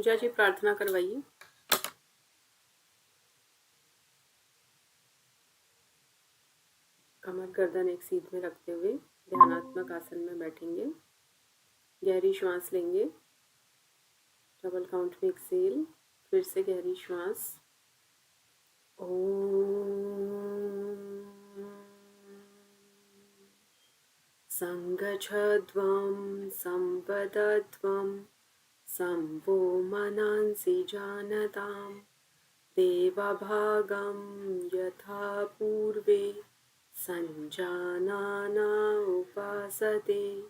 पूजा जी प्रार्थना करवाइए। कमर गर्दन एक सीध में रखते हुए ध्यानात्मक आसन में बैठेंगे। गहरी श्वास लेंगे। डबल काउंट में एक्सेल। फिर से गहरी श्वास। संगच्छध्वं संपदध्वं संवो मनांसि जानताम् देवभागं यथा पूर्वे संजानाना उपासते।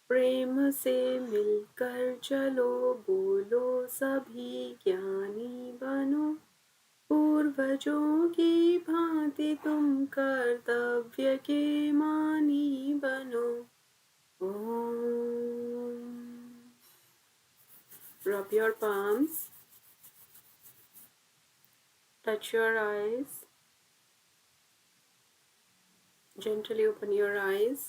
प्रेम से मिलकर चलो, बोलो सभी ज्ञानी बनो। पूर्वजों की भांति तुम कर्तव्य के मानी बनो। ओम। Rub your palms. Touch your eyes. Gently open your eyes.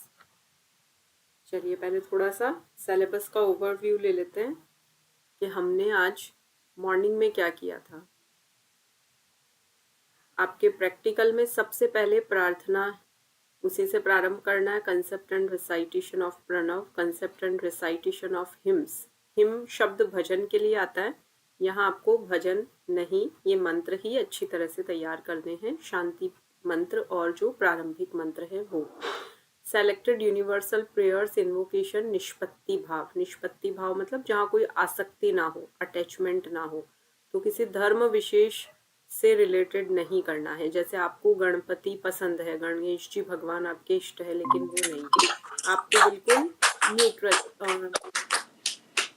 चलिए पहले थोड़ा सा सिलेबस का ओवरव्यू ले लेते हैं कि हमने आज मॉर्निंग में क्या किया था। आपके प्रैक्टिकल में सबसे पहले प्रार्थना, उसी से प्रारंभ करना है। Concept and recitation of Pranav, concept and recitation of hymns. Hymn शब्द भजन के लिए आता है, यहाँ आपको भजन नहीं, ये मंत्र ही अच्छी तरह से तैयार करने हैं। शांति मंत्र और जो प्रारंभिक मंत्र है वो। सेलेक्टेड यूनिवर्सल प्रेयर्स, इन्वोकेशन, निष्पत्ति भाव। निष्पत्ति भाव मतलब जहाँ कोई आसक्ति ना हो, अटैचमेंट ना हो, तो किसी धर्म विशेष से रिलेटेड नहीं करना है। जैसे आपको गणपति पसंद है, गणेश जी भगवान आपके इष्ट है, लेकिन वो नहीं, आपको बिल्कुल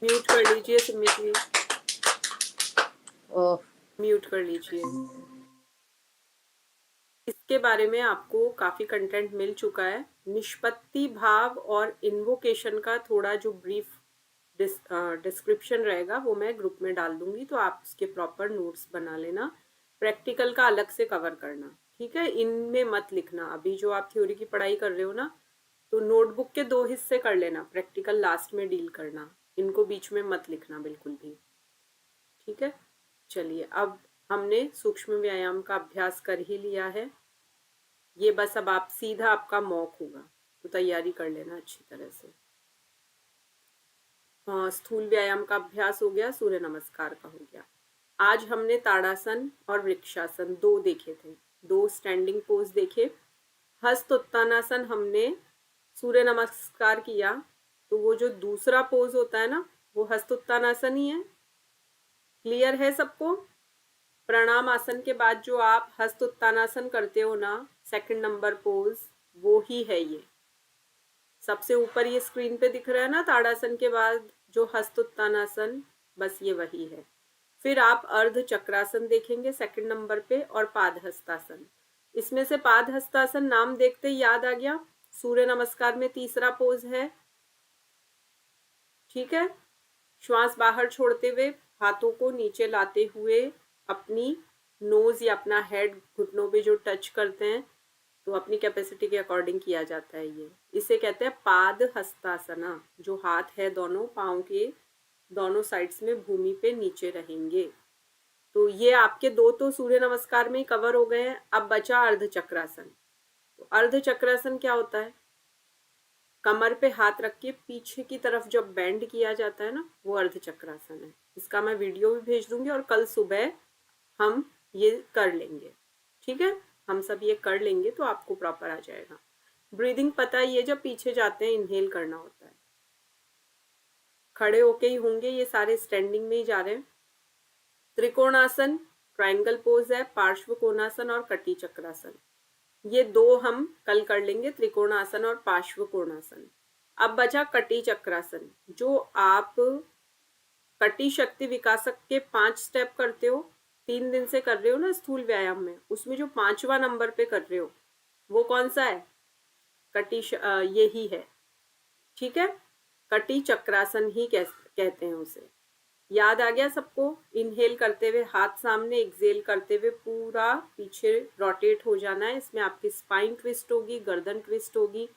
म्यूट कर लीजिए। सिमित म्यूट कर लीजिए। इसके बारे में आपको काफी कंटेंट मिल चुका है। निष्पत्ति भाव और इन्वोकेशन का थोड़ा जो ब्रीफ डिस्क्रिप्शन रहेगा वो मैं ग्रुप में डाल दूंगी, तो आप उसके प्रॉपर नोट्स बना लेना। प्रैक्टिकल का अलग से कवर करना, ठीक है। इनमें मत लिखना। अभी जो आप थ्योरी की पढ़ाई कर रहे हो ना, तो नोटबुक के 2 हिस्से कर लेना, प्रैक्टिकल लास्ट में डील करना। इनको बीच में मत लिखना बिल्कुल भी, ठीक है। चलिए, अब हमने सूक्ष्म व्यायाम का अभ्यास कर ही लिया है। ये बस अब आप सीधा आपका मॉक होगा, तो तैयारी कर लेना अच्छी तरह से। स्थूल व्यायाम का अभ्यास हो गया, सूर्य नमस्कार का हो गया। आज हमने ताड़ासन और वृक्षासन 2 देखे थे, 2 स्टैंडिंग पोज देखे। हस्त उत्तानासन हमने सूर्य नमस्कार किया, तो वो जो दूसरा पोज होता है ना, वो हस्त उत्तानासन ही है। क्लियर है सबको? प्रणाम आसन के बाद जो आप हस्त उत्तानासन करते हो ना, सेकंड नंबर पोज, वो ही है ये। सबसे ऊपर ये स्क्रीन पे दिख रहा है ना, ताड़ासन के बाद जो हस्त उत्तानासन, बस ये वही है। फिर आप अर्ध चक्रासन देखेंगे सेकंड नंबर पे, और पाद हस्तासन। इसमें से पाद हस्तासन नाम देखते ही याद आ गया, सूर्य नमस्कार में तीसरा पोज है, ठीक है। श्वास बाहर छोड़ते हुए हाथों को नीचे लाते हुए अपनी नोज या अपना हेड घुटनों पे जो टच करते हैं, तो अपनी कैपेसिटी के अकॉर्डिंग किया जाता है ये। इसे कहते हैं पाद हस्तासना। जो हाथ है दोनों पाँव के दोनों साइड्स में भूमि पे नीचे रहेंगे। तो ये आपके 2 तो सूर्य नमस्कार में ही कवर हो गए हैं। अब बचा अर्ध चक्रासन। तो अर्ध चक्रासन क्या होता है? कमर पे हाथ रख के पीछे की तरफ जब बेंड किया जाता है ना, वो अर्ध चक्रासन है। इसका मैं वीडियो भी भेज दूंगी और कल सुबह हम ये कर लेंगे, ठीक है। हम सब ये कर लेंगे तो आपको प्रॉपर आ जाएगा। ब्रीदिंग पता ही है, जब पीछे जाते हैं इनहेल करना होता है। खड़े होके ही होंगे, ये सारे स्टैंडिंग में ही जा रहे हैं। त्रिकोणासन ट्रायंगल पोज है, पार्श्व कोणासन और कटी चक्रासन। ये 2 हम कल कर लेंगे, त्रिकोणासन और पार्श्व कोणासन। अब बचा कटी चक्रासन। जो आप कटी शक्ति विकासक के 5 स्टेप करते हो, 3 दिन से कर रहे हो ना स्थूल व्यायाम में, उसमें जो 5वां नंबर पे कर रहे हो वो कौन सा है? कटी यही है, ठीक है। कटी चक्रासन ही कहते हैं उसे। याद आ गया सबको? इनहेल करते हुए हाथ सामने, एक्सेल करते हुए पूरा पीछे रोटेट हो जाना है। इसमें आपकी स्पाइन ट्विस्ट होगी, गर्दन ट्विस्ट होगी।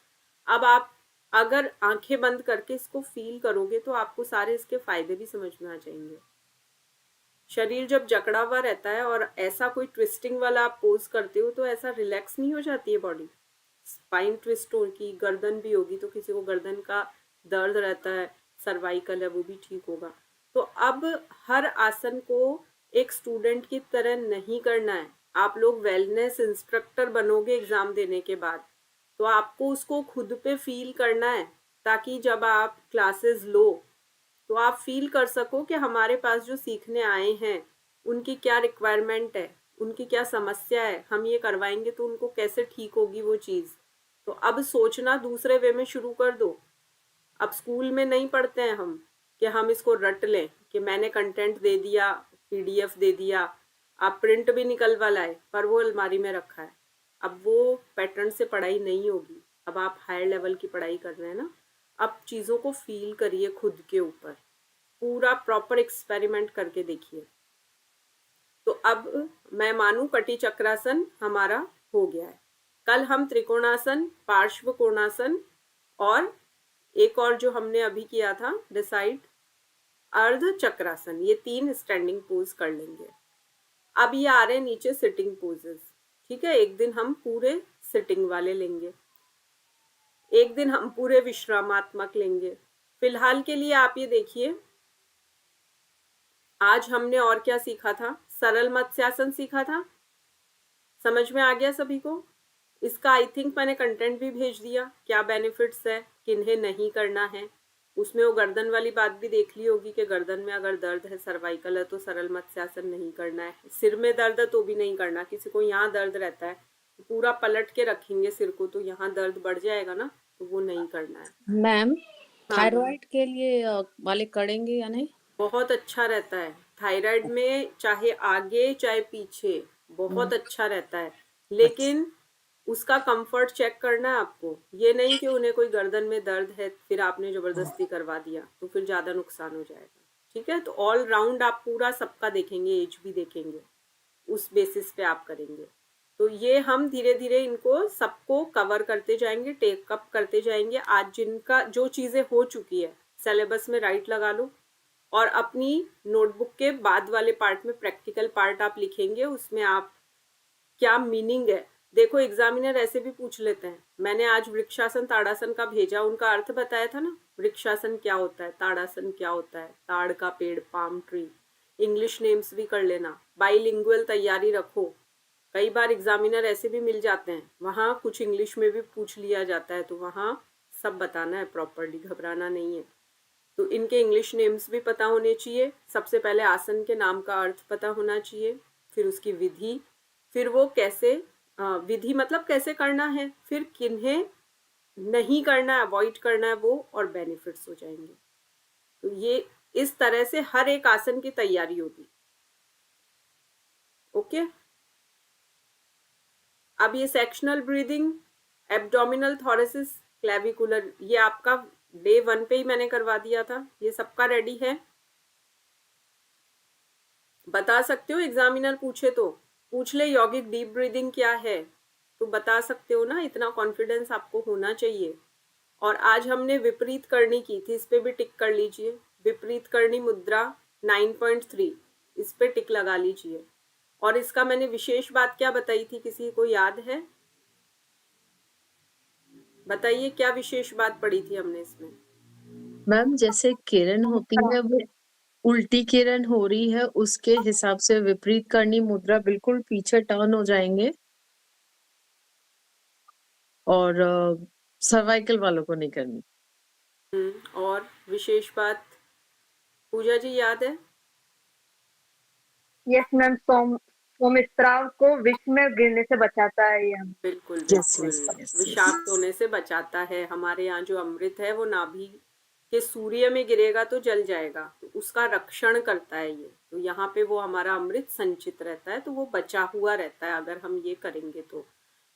अब आप अगर आंखें बंद करके इसको फील करोगे तो आपको सारे इसके फायदे भी समझ में आ जाएंगे। शरीर जब जकड़ा हुआ रहता है और ऐसा कोई ट्विस्टिंग वाला आप पोज करते हो तो ऐसा रिलैक्स नहीं हो जाती है बॉडी। स्पाइन ट्विस्ट होगी, गर्दन भी होगी, तो किसी को गर्दन का दर्द रहता है, सर्वाइकल है, वो भी ठीक होगा। तो अब हर आसन को एक स्टूडेंट की तरह नहीं करना है। आप लोग वेलनेस इंस्ट्रक्टर बनोगे एग्जाम देने के बाद, तो आपको उसको खुद पे फील करना है, ताकि जब आप क्लासेस लो तो आप फील कर सको कि हमारे पास जो सीखने आए हैं उनकी क्या रिक्वायरमेंट है, उनकी क्या समस्या है, हम ये करवाएंगे तो उनको कैसे ठीक होगी वो चीज़। तो अब सोचना दूसरे वे में शुरू कर दो। अब स्कूल में नहीं पढ़ते हैं हम कि हम इसको रट लें कि मैंने कंटेंट दे दिया, पीडीएफ दे दिया, आप प्रिंट भी निकलवा लाए पर वो अलमारी में रखा है। अब वो पैटर्न से पढ़ाई नहीं होगी। अब आप हायर लेवल की पढ़ाई कर रहे हैं ना, अब चीज़ों को फील करिए खुद के ऊपर, पूरा प्रॉपर एक्सपेरिमेंट करके देखिए। तो अब मैं मानू कटी चक्रासन हमारा हो गया है। कल हम त्रिकोणासन, पार्श्व कोणासन और एक और जो हमने अभी किया था डिसाइड, अर्ध चक्रासन, ये 3 स्टैंडिंग पोज कर लेंगे। अब ये आ रहे हैं नीचे सिटिंग पोजेस। ठीक है, एक दिन हम पूरे सिटिंग वाले लेंगे, एक दिन हम पूरे विश्रामात्मक लेंगे। फिलहाल के लिए आप ये देखिए, आज हमने और क्या सीखा था? सरल मत्स्यासन सीखा था। समझ में आ गया सभी को? इसका आई थिंक मैंने कंटेंट भी भेज दिया, क्या बेनिफिट्स है, किन्हें नहीं करना है। उसमें वो गर्दन वाली बात भी देख ली होगी कि गर्दन में अगर दर्द है, सर्वाइकल है, तो सरल मत्स्यासन नहीं करना है। सिर में दर्द है तो भी नहीं करना। किसी को यहाँ दर्द रहता है तो पूरा पलट के रखेंगे सिर को, तो यहाँ दर्द बढ़ जाएगा ना, तो वो नहीं करना है। मैम, हाँ, थायराइड के लिए वाले करेंगे या नहीं? बहुत अच्छा रहता है थायराइड में, चाहे आगे चाहे पीछे, बहुत अच्छा रहता है। अच्छा। लेकिन उसका कंफर्ट चेक करना है आपको। ये नहीं कि उन्हें कोई गर्दन में दर्द है फिर आपने जबरदस्ती करवा दिया, तो फिर ज्यादा नुकसान हो जाएगा। ठीक है, तो ऑल राउंड आप पूरा सबका देखेंगे, एज भी देखेंगे, उस बेसिस पे आप करेंगे। तो ये हम धीरे धीरे इनको सबको कवर करते जाएंगे, टेक अप करते जाएंगे। आज जिनका जो चीजें हो चुकी है सिलेबस में राइट लगा लो, और अपनी नोटबुक के बाद वाले पार्ट में प्रैक्टिकल पार्ट आप लिखेंगे, उसमें आप क्या मीनिंग है। देखो एग्जामिनर ऐसे भी पूछ लेते हैं। मैंने आज वृक्षासन ताड़ासन का भेजा, उनका अर्थ बताया था ना, वृक्षासन क्या होता है, ताड़ासन क्या होता है, ताड़ का पेड़, पाम ट्री। इंग्लिश नेम्स भी कर लेना, बाइलिंगुअल तैयारी रखो। कई बार एग्जामिनर ऐसे भी मिल जाते हैं, वहाँ कुछ इंग्लिश में भी पूछ लिया जाता है, तो वहाँ सब बताना है प्रॉपरली, घबराना नहीं है। तो इनके इंग्लिश नेम्स भी पता होने चाहिए। सबसे पहले आसन के नाम का अर्थ पता होना चाहिए, फिर उसकी विधि, फिर वो कैसे, विधि मतलब कैसे करना है, फिर किन्हें नहीं करना है, अवॉइड करना है वो, और बेनिफिट्स हो जाएंगे। तो ये इस तरह से हर एक आसन की तैयारी होगी। ओके, अब ये sectional breathing, abdominal thoracic, clavicular, ये आपका डे 1 पे ही मैंने करवा दिया था। ये सबका रेडी है? बता सकते हो, एग्जामिनर पूछे तो पूछ ले यौगिक डीप ब्रीदिंग क्या है, तो बता सकते हो ना, इतना कॉन्फिडेंस आपको होना चाहिए। और आज हमने विपरीत करनी की थी, इस पे भी टिक कर लीजिए। विपरीत करनी मुद्रा 9.3, इस पे टिक लगा लीजिए। और इसका मैंने विशेष बात क्या बताई थी, किसी को याद है? बताइए क्या विशेष बात पढ़ी थी हमने इसमें? मैम, जैसे किरण होती है वो उल्टी किरण हो रही है, उसके हिसाब से विपरीत करनी मुद्रा बिल्कुल पीछे टर्न हो जाएंगे, और सर्वाइकल वालों को नहीं करनी। और विशेष बात पूजा जी याद है? यस मैम, सोमस्त्राव को विष में गिरने से बचाता है ये हमें। बिल्कुल यस बिल्कुल, यस यस विषाक्त होने से बचाता है। हमारे यहाँ जो अमृत है वो नाभि के सूर्य में गिरेगा तो जल जाएगा, तो उसका रक्षण करता है ये। तो यहाँ पे वो हमारा अमृत संचित रहता है, तो वो बचा हुआ रहता है अगर हम ये करेंगे तो।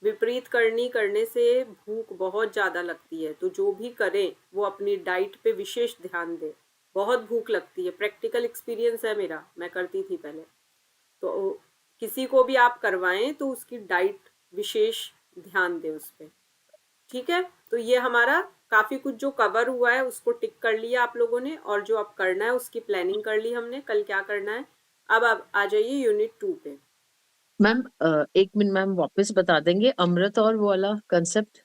विपरीत करनी करने से भूख बहुत ज्यादा लगती है, तो जो भी करे वो अपनी डाइट पे विशेष ध्यान दे। बहुत भूख लगती है, प्रैक्टिकल एक्सपीरियंस है मेरा, मैं करती थी पहले। तो किसी को भी आप करवाएं तो उसकी डाइट विशेष ध्यान दें उस पर। ठीक है, तो ये हमारा काफी कुछ जो कवर हुआ है उसको टिक कर लिया आप लोगों ने, और जो अब करना है उसकी प्लानिंग कर ली हमने, कल क्या करना है। अब आ जाइए यूनिट 2 पे। मैम 1 मिनट मैम वापस बता देंगे अमृत और वो वाला कंसेप्ट?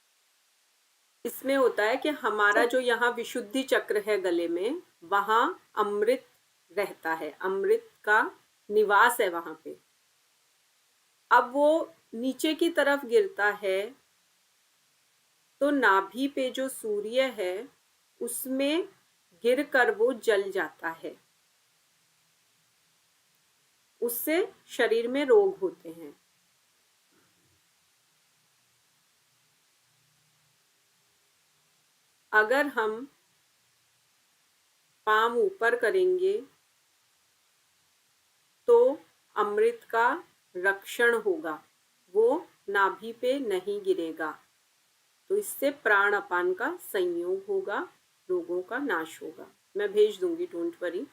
इसमें होता है कि हमारा जो यहाँ विशुद्धि चक्र है गले में, वहाँ अमृत रहता है, अमृत का निवास है वहाँ पे। अब वो नीचे की तरफ गिरता है तो नाभि पे जो सूर्य है उसमें गिर कर वो जल जाता है, उससे शरीर में रोग होते हैं। अगर हम पाम ऊपर करेंगे तो अमृत का रक्षण होगा, वो नाभि पे नहीं गिरेगा, तो इससे प्राण अपान का संयोग होगा, रोगों का नाश होगा। मैं भेज दूंगी, डोंट वरी,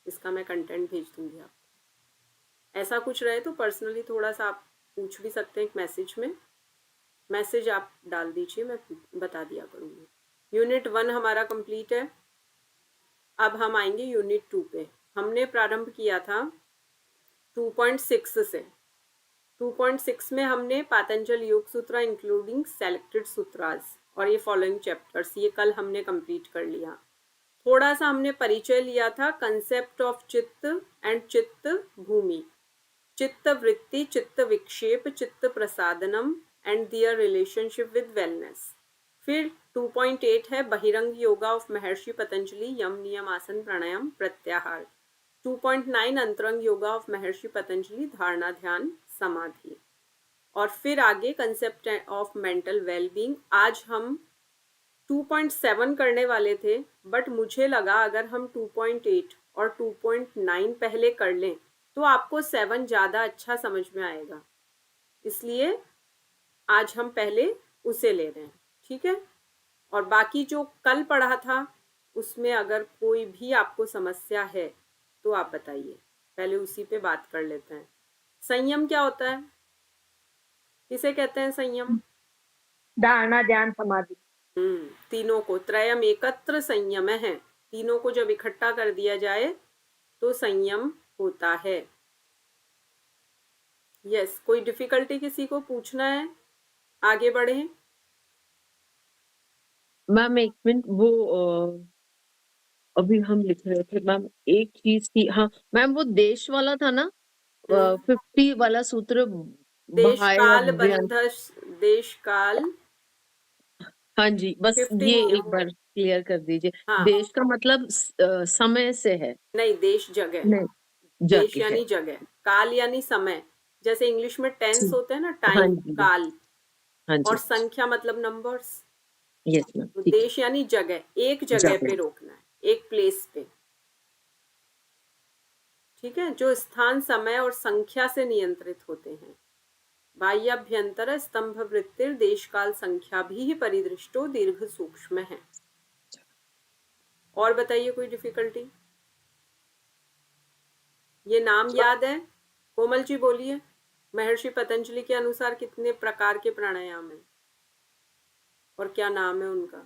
इसका मैं कंटेंट भेज दूंगी आपको। ऐसा कुछ रहे तो पर्सनली थोड़ा सा आप पूछ भी सकते हैं, एक मैसेज में मैसेज आप डाल दीजिए, मैं बता दिया करूँगी। यूनिट 1 हमारा कंप्लीट है। अब हम आएंगे यूनिट 2 पे। हमने प्रारंभ किया था 2.6 से। 2.6 में हमने पातंजल योग सूत्र इंक्लूडिंग सेलेक्टेड सूत्रास और ये फॉलोइंग चैप्टर्स, ये कल हमने कंप्लीट कर लिया। थोड़ा सा हमने परिचय लिया था कंसेप्ट ऑफ चित्त एंड चित्त भूमि, चित्त वृत्ति, चित्त विक्षेप, चित्त प्रसादनम and their relationship with wellness. फिर 2.8 है बहिरंग योगा ऑफ महर्षि पतंजलि, यम नियम आसन प्राणायाम प्रत्याहार। 2.9 अंतरंग योगा ऑफ महर्षि पतंजलि, धारणा ध्यान समाधि। और फिर आगे कंसेप्ट ऑफ मेंटल वेलबींग। आज हम 2.7 करने वाले थे, बट मुझे लगा अगर हम 2.8 और 2.9 पहले कर लें तो आपको 7 ज़्यादा अच्छा समझ में आएगा, इसलिए आज हम पहले उसे ले रहे हैं, ठीक है। और बाकी जो कल पढ़ा था उसमें अगर कोई भी आपको समस्या है तो आप बताइए, पहले उसी पे बात कर लेते हैं। संयम क्या होता है, किसे कहते हैं संयम? धारणा ध्यान समाधि। तीनों को त्रयम एकत्र संयम है, तीनों को जब इकट्ठा कर दिया जाए तो संयम होता है। यस, कोई डिफिकल्टी किसी को पूछना है, आगे बढ़े। मैम 1 मिनट, वो अभी हम लिख रहे थे मैम एक चीज की। हाँ मैम, वो देश वाला था ना, 50 वाला सूत्र, देश बहाय काल अभ्यन। बंधस, देश काल हाँ जी, बस 15 ये नियम। एक बार क्लियर कर दीजिए। हाँ, देश का मतलब समय से है? नहीं, देश जगह, नहीं, देश जगह है। यानी जगह, काल यानी समय। जैसे इंग्लिश में टेंस ठीक। होते हैं ना, हाँ टाइम, जी, काल, हाँ और जी। संख्या मतलब नंबर्स। यस मैम, तो ठीक है। देश यानी जगह, एक जगह पे जगह। रोकना है, एक प्लेस पे, ठीक है, जो स्थान, समय और संख्या से नियंत्रित होते हैं। बाह्याभ्यंतर स्तंभ वृत्तिर देश काल संख्या भी परिदृष्टो दीर्घ सूक्ष्म है। और बताइए कोई डिफिकल्टी? ये नाम याद है? कोमल जी बोलिए, महर्षि पतंजलि के अनुसार कितने प्रकार के प्राणायाम हैं और क्या नाम है उनका?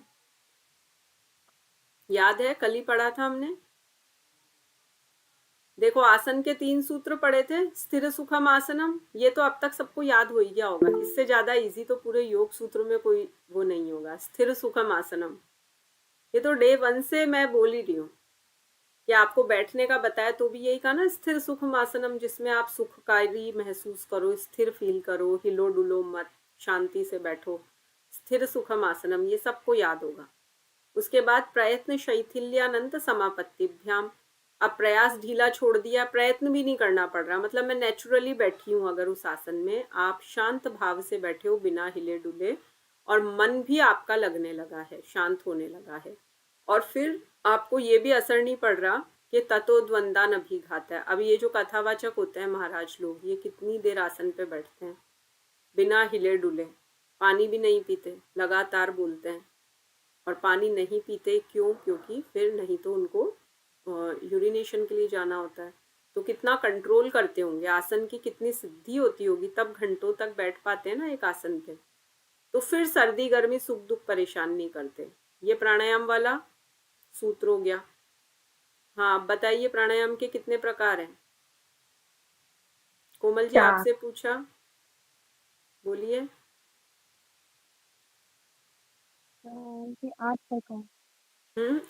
याद है, कल ही पढ़ा था हमने। देखो, आसन के 3 सूत्र पढ़े थे, स्थिर सुखम आसनम, ये तो अब तक सबको याद हो ही गया होगा। इससे ज्यादा इजी तो पूरे योग सूत्र में कोई वो नहीं होगा। स्थिर सुखम आसनम, ये तो डे 1 से मैं बोल ही रही हूँ कि आपको बैठने का बताया तो भी यही कहा ना, स्थिर सुखम आसनम, जिसमें आप सुखकारी महसूस करो, स्थिर फील करो, हिलो डुलो मत, शांति से बैठो, स्थिर सुखम आसनम, ये सबको याद होगा। उसके बाद प्रयत्न शैथिल्यानंत समापत्तिभ्याम, अब प्रयास ढीला छोड़ दिया, प्रयत्न भी नहीं करना पड़ रहा, मतलब मैं नेचुरली बैठी हूँ अगर उस आसन में, आप शांत भाव से बैठे हो बिना हिले डुले, और मन भी आपका लगने लगा है, शांत होने लगा है, और फिर आपको ये भी असर नहीं पड़ रहा कि ततो द्वंद्वान अभिघात है। अब ये जो कथावाचक होते हैं महाराज लोग, ये कितनी देर आसन पे बैठते हैं बिना हिले डुले, पानी भी नहीं पीते, लगातार बोलते हैं, और पानी नहीं पीते क्यों? क्योंकि फिर नहीं तो उनको यूरिनेशन के लिए जाना होता है। तो कितना कंट्रोल करते होंगे, आसन की कितनी सिद्धि होती होगी, तब घंटों तक बैठ पाते हैं ना एक आसन पे। तो फिर सर्दी गर्मी सुख दुख परेशान नहीं करते। ये प्राणायाम वाला सूत्र हो गया। हाँ, बताइए प्राणायाम के कितने प्रकार हैं? कोमल जी 4 आपसे पूछा, बोलिए। ये 8 प्रकार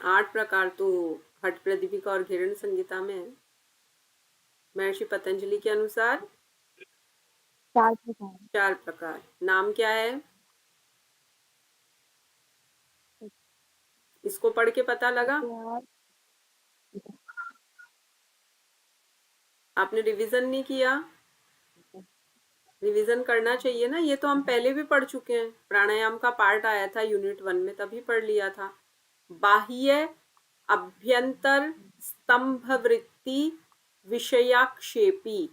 8 प्रकार तो हठ प्रदीपिका और घिरण संहिता में है। महर्षि पतंजलि के अनुसार 4 प्रकार 4 प्रकार। नाम क्या है? इसको पढ़ के पता लगा? प्यार आपने रिवीजन नहीं किया? रिवीजन करना चाहिए ना, ये तो हम पहले भी पढ़ चुके हैं। प्राणायाम का पार्ट आया था यूनिट 1 में, तभी पढ़ लिया था। बाह्य अभ्यंतर स्तंभ वृत्ति विषयाक्षेपी,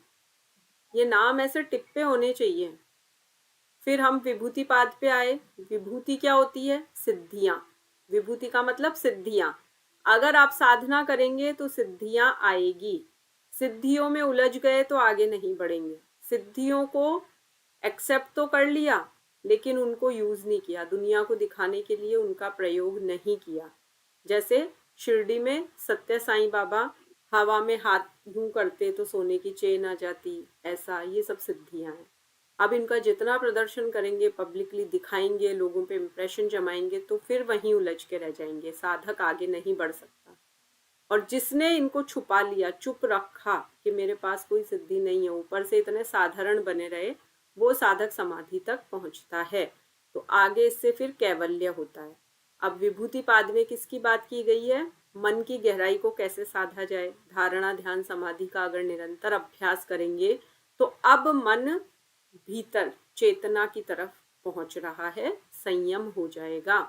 ये नाम ऐसे टिप्पे होने चाहिए। फिर हम विभूति पाद पे आए। विभूति क्या होती है? सिद्धियां। विभूति का मतलब सिद्धियां। अगर आप साधना करेंगे तो सिद्धियां आएगी। सिद्धियों में उलझ गए तो आगे नहीं बढ़ेंगे। सिद्धियों को एक्सेप्ट तो कर लिया, लेकिन उनको यूज नहीं किया, दुनिया को दिखाने के लिए उनका प्रयोग नहीं किया। जैसे शिरडी में सत्य साईं बाबा हवा में हाथ यूं करते तो सोने की चेन आ जाती, ऐसा ये सब सिद्धियां हैं। अब इनका जितना प्रदर्शन करेंगे, पब्लिकली दिखाएंगे, लोगों पे इम्प्रेशन जमाएंगे, तो फिर वहीं उलझ के रह जाएंगे, साधक आगे नहीं बढ़ सकता। और जिसने इनको छुपा लिया, चुप रखा कि मेरे पास कोई सिद्धि नहीं है, ऊपर से इतने साधारण बने रहे, वो साधक समाधि तक पहुंचता है। तो आगे इससे फिर कैवल्य होता है। अब विभूति पाद में किसकी बात की गई है? मन की गहराई को कैसे साधा जाए। धारणा ध्यान समाधि का अगर निरंतर अभ्यास करेंगे तो अब मन भीतर चेतना की तरफ पहुंच रहा है, संयम हो जाएगा।